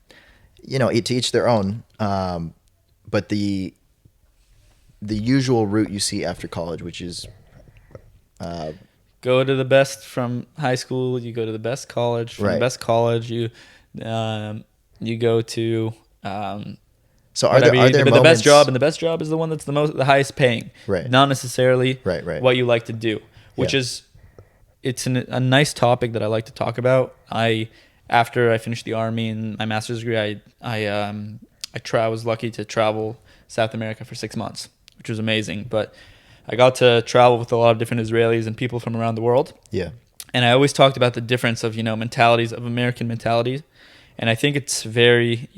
to each their own. But the usual route you see after college, which is, go to the best from high school. You go to the best college. From the best college, you go to. So are there moments... the best job, and the best job is the one that's the highest paying. Right. Not necessarily what you like to do, which is, it's a nice topic that I like to talk about. After I finished the Army and my master's degree, I was lucky to travel South America for 6 months, which was amazing. But I got to travel with a lot of different Israelis and people from around the world. Yeah. And I always talked about the difference of, mentalities, of American mentalities. And I think it's very,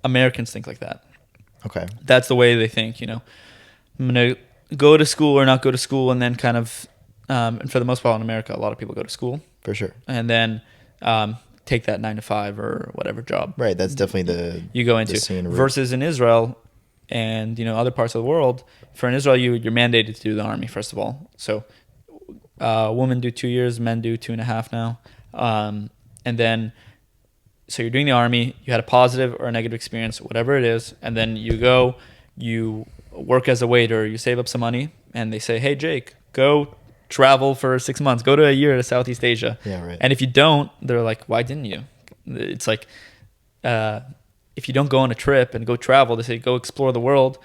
Americans think like that. Okay. That's the way they think, I'm going to go to school or not go to school, and then kind of, and for the most part in America, a lot of people go to school. For sure. And then take that 9 to 5 or whatever job. Right. That's definitely you go into. Versus in Israel and, other parts of the world, for in Israel, you're mandated to do the army, first of all. So women do 2 years, men do 2.5 now. And then, so you're doing the army, you had a positive or a negative experience, whatever it is, and then you work as a waiter, you save up some money, and they say, hey, Jake, go travel for 6 months, go to a year to Southeast Asia. Yeah, right. And if you don't, they're like, why didn't you? It's like, if you don't go on a trip and go travel, they say, go explore the world.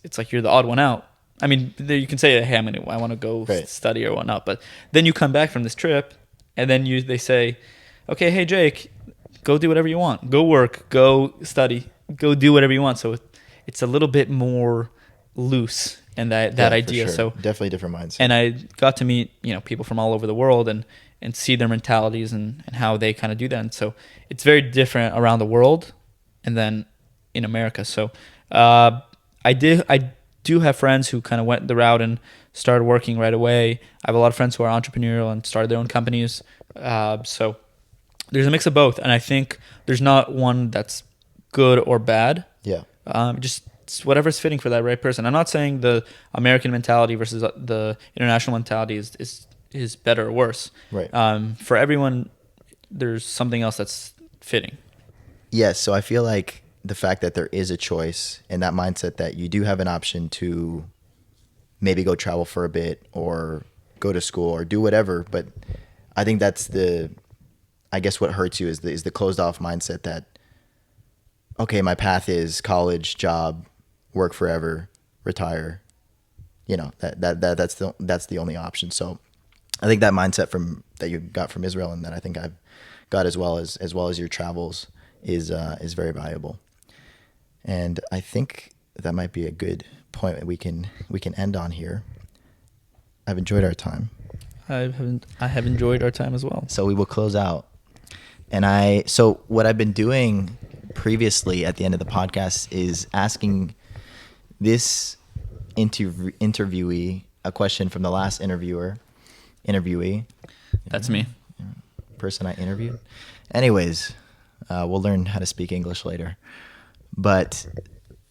It's like you're the odd one out. You can say, hey, I want to go study or whatnot, but then you come back from this trip, and then they say, okay, hey, Jake, go do whatever you want. Go work, go study, go do whatever you want. So it's a little bit more loose in that idea. Sure. So definitely different mindset. And I got to meet, people from all over the world and see their mentalities and how they kind of do that. And so it's very different around the world and then in America. So I do have friends who kind of went the route and started working right away. I have a lot of friends who are entrepreneurial and started their own companies. So there's a mix of both, and I think there's not one that's good or bad. Yeah. Just whatever's fitting for that right person. I'm not saying the American mentality versus the international mentality is better or worse. Right. For everyone, there's something else that's fitting. Yes. So I feel like the fact that there is a choice and that mindset that you do have an option to maybe go travel for a bit or go to school or do whatever, but I think that's I guess what hurts you is the closed off mindset that, okay, my path is college, job, work forever, retire. That's the only option. So I think that mindset that you got from Israel, and that I think I've got as well as your travels, is very valuable. And I think that might be a good point that we can end on here. I've enjoyed our time. I have enjoyed our time as well. So we will close out. So what I've been doing previously at the end of the podcast is asking this interviewee a question from the last interviewee. That's me. Person I interviewed. Anyways, we'll learn how to speak English later. But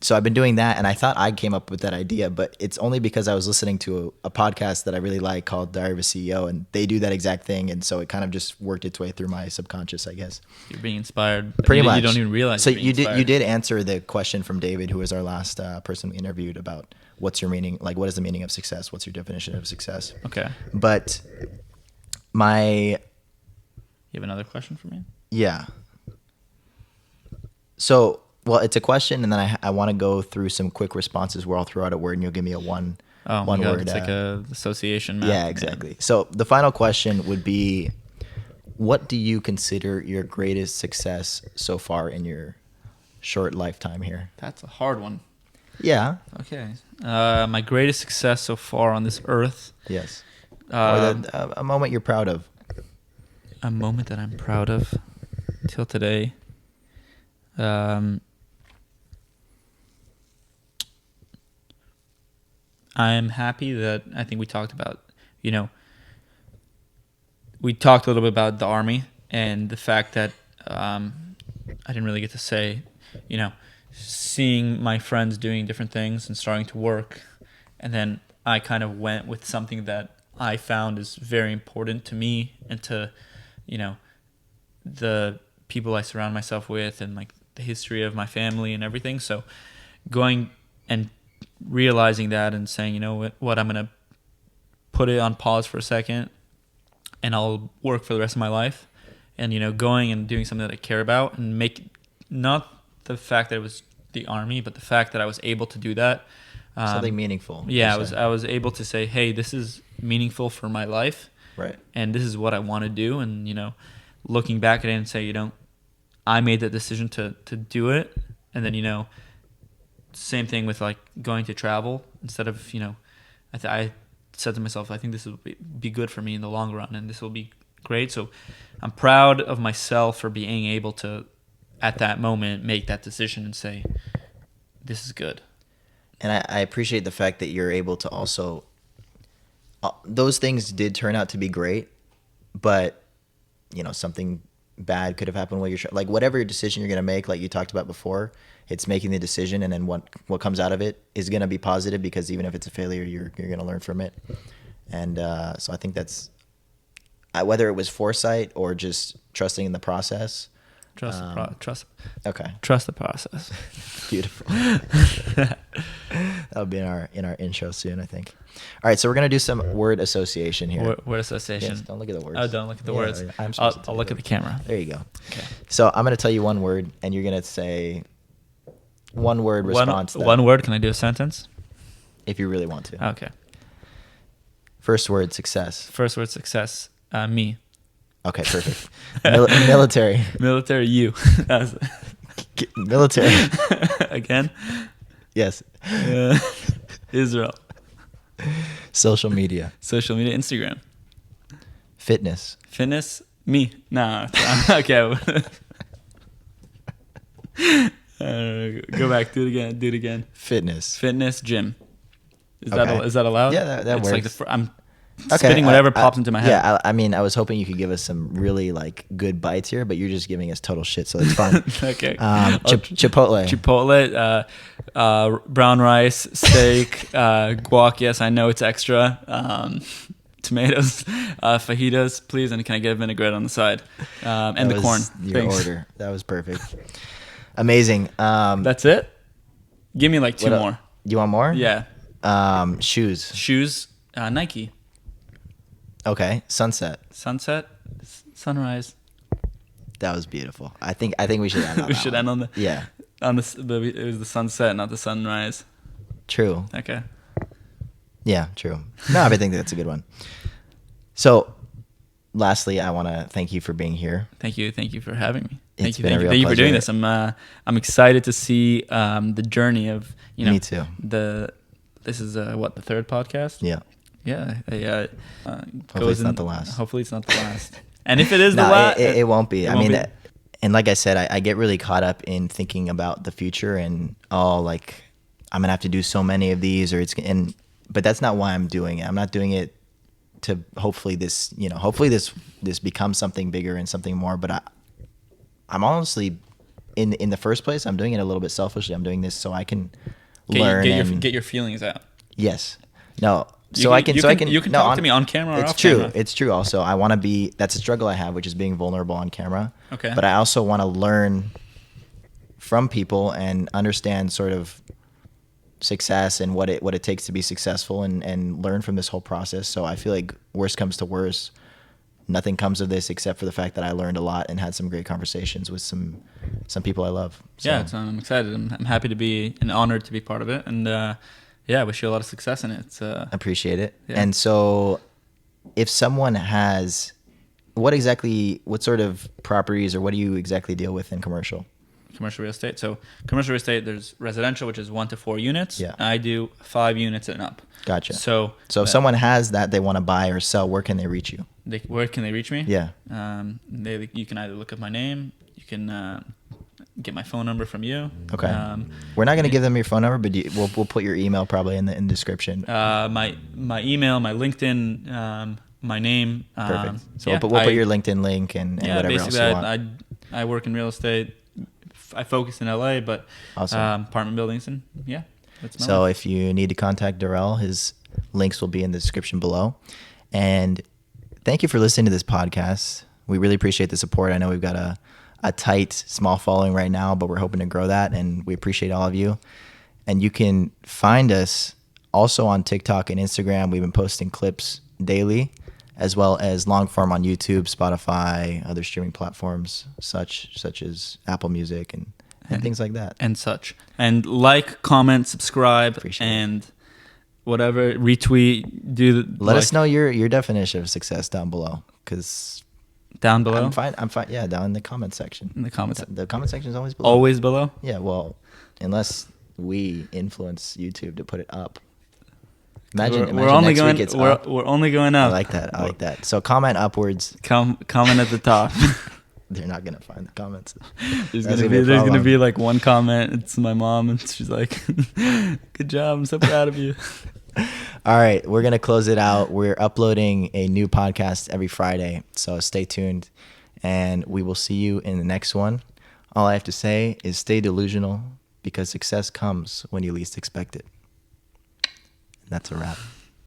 so I've been doing that, and I thought I came up with that idea, but it's only because I was listening to a podcast that I really like called Diary of a CEO, and they do that exact thing, and so it kind of just worked its way through my subconscious, I guess. You're being inspired. Pretty much. You don't even realize. So you're being you inspired. did answer the question from David, who was our last person we interviewed, about what's your meaning, like what is the meaning of success? What's your definition of success? Okay. But You have another question for me? yeah. So, well, it's a question, and then I want to go through some quick responses where I'll throw out a word, and you'll give me one Oh my one God, word. it's like a association map. Yeah, exactly. So the final question would be, what do you consider your greatest success so far in your short lifetime here? That's a hard one. Yeah. Okay. My greatest success so far on this earth. Yes. Um, Or a moment you're proud of. A moment that I'm proud of till today. I'm happy that I think we talked about, we talked a little bit about the Army and the fact that I didn't really get to say, seeing my friends doing different things and starting to work. And then I kind of went with something that I found is very important to me and to, the people I surround myself with and like the history of my family and everything. So going and realizing that and saying, what, I'm going to put it on pause for a second and I'll work for the rest of my life. And, going and doing something that I care about and make not the fact that it was the Army, but the fact that I was able to do that. Something meaningful. Yeah, I was able to say, hey, this is meaningful for my life. Right. And this is what I want to do. And, looking back at it and say, I made that decision to do it. And then, same thing with like going to travel instead of, I said to myself, I think this will be good for me in the long run and this will be great. So I'm proud of myself for being able to, at that moment, make that decision and say, this is good. And I appreciate the fact that you're able to also, those things did turn out to be great, but, something bad could have happened while you're, like whatever decision you're going to make, like you talked about before, it's making the decision, and then what comes out of it is going to be positive, because even if it's a failure, you're going to learn from it. And so I think that's, whether it was foresight or just trusting in the process. Trust the process. Beautiful. That'll be in our intro soon, I think. All right, so we're gonna do some word association here. Word association. Yes, don't look at the words. Oh, don't look at the words. I'm I'll look at the camera. There you go. Okay. So I'm gonna tell you one word, and you're gonna say one word response. One word. Can I do a sentence? If you really want to. Okay. First word, success. First word, success. Me. Okay, perfect. Military. Military. You. Military. Again. Yes. Israel. Social media. Social media. Instagram. Fitness. Fitness. Me. Nah. Okay. Go back. Do it again. Fitness. Fitness. Gym. Is Okay. that allowed? Yeah, that it's works. Like I'm spitting whatever pops into my head. Yeah, I mean, I was hoping you could give us some really like good bites here, but you're just giving us total shit, so it's fine. Okay. Chipotle. Chipotle, brown rice, steak, guac. Yes, I know it's extra. Tomatoes, fajitas, please, and can I get a vinaigrette on the side? And the corn. Your Thanks. order. That was perfect. Amazing. That's it. Give me like two more. You want more? Yeah. Shoes. Shoes. Nike. Okay. Sunset. Sunset. Sunrise. That was beautiful. I think we should end on We that should one. end on the. Yeah. It was the sunset, not the sunrise. True. Okay. Yeah, true. No, I think that's a good one. So, lastly, I want to thank you for being here. Thank you for having me. It's been a real thank you for doing pleasure. this. I'm excited to see the journey of Me too. This is what, the third podcast? Yeah. Yeah. Hopefully it's not the last. Hopefully it's not the last. And if it is the No, last, it won't be. it I won't mean, be. and like I said, I get really caught up in thinking about the future and like I'm gonna have to do so many of these, but that's not why I'm doing it. I'm not doing it to hopefully this becomes something bigger and something more. But I'm honestly, in the first place, I'm doing it a little bit selfishly. I'm doing this so I can learn and get your feelings out. yes, no. You So can talk to me on camera or it's off true. camera. It's true. Also, I want to be. That's a struggle I have, which is being vulnerable on camera. Okay. But I also want to learn from people and understand sort of success and what it takes to be successful, and learn from this whole process. So I feel like worst comes to worst, nothing comes of this except for the fact that I learned a lot and had some great conversations with some people I love. So, Yeah, I'm excited. I'm happy to be and honored to be part of it, and I wish you a lot of success in it. It's, appreciate it. Yeah. And so, if someone has, what sort of properties or what do you exactly deal with in commercial real estate. So commercial real estate, there's residential, which is 1 to 4 units. Yeah. I do 5 units and up. Gotcha. So if someone has that they want to buy or sell, where can they reach you? Where can they reach me? Yeah. You can either look up my name, you can get my phone number from you. Okay. We're not going to give them your phone number, but we'll put your email probably in the description. My email, my LinkedIn, my name. Perfect. So we'll put your LinkedIn link and whatever else you want. I work in real estate. I focus in LA, but Awesome. apartment buildings, and that's my So life. if you need to contact Dorel, his links will be in the description below. And thank you for listening to this podcast. We really appreciate the support. I know we've got a tight, small following right now, but we're hoping to grow that, and we appreciate all of you. And you can find us also on TikTok and Instagram. We've been posting clips daily, as well as long form on YouTube, Spotify, other streaming platforms such as Apple Music and things like that. and such. And like, comment, subscribe, Appreciate it. and whatever, retweet. Let us know your definition of success down below, because down below. I'm fine. Yeah, down in the comment section. In the comments. The comment section is always below. Always below. Yeah, well, unless we influence YouTube to put it up. Imagine we're only next going. week it's We're up. only going up. I like that. So comment upwards. Comment at the top. They're not gonna find the comments. There's That's gonna gonna be a be problem. like one comment. It's my mom, and she's like, "Good job. I'm so proud of you." All right, we're gonna close it out. We're uploading a new podcast every Friday, so stay tuned, and we will see you in the next one. All I have to say is stay delusional, because success comes when you least expect it. And that's a wrap.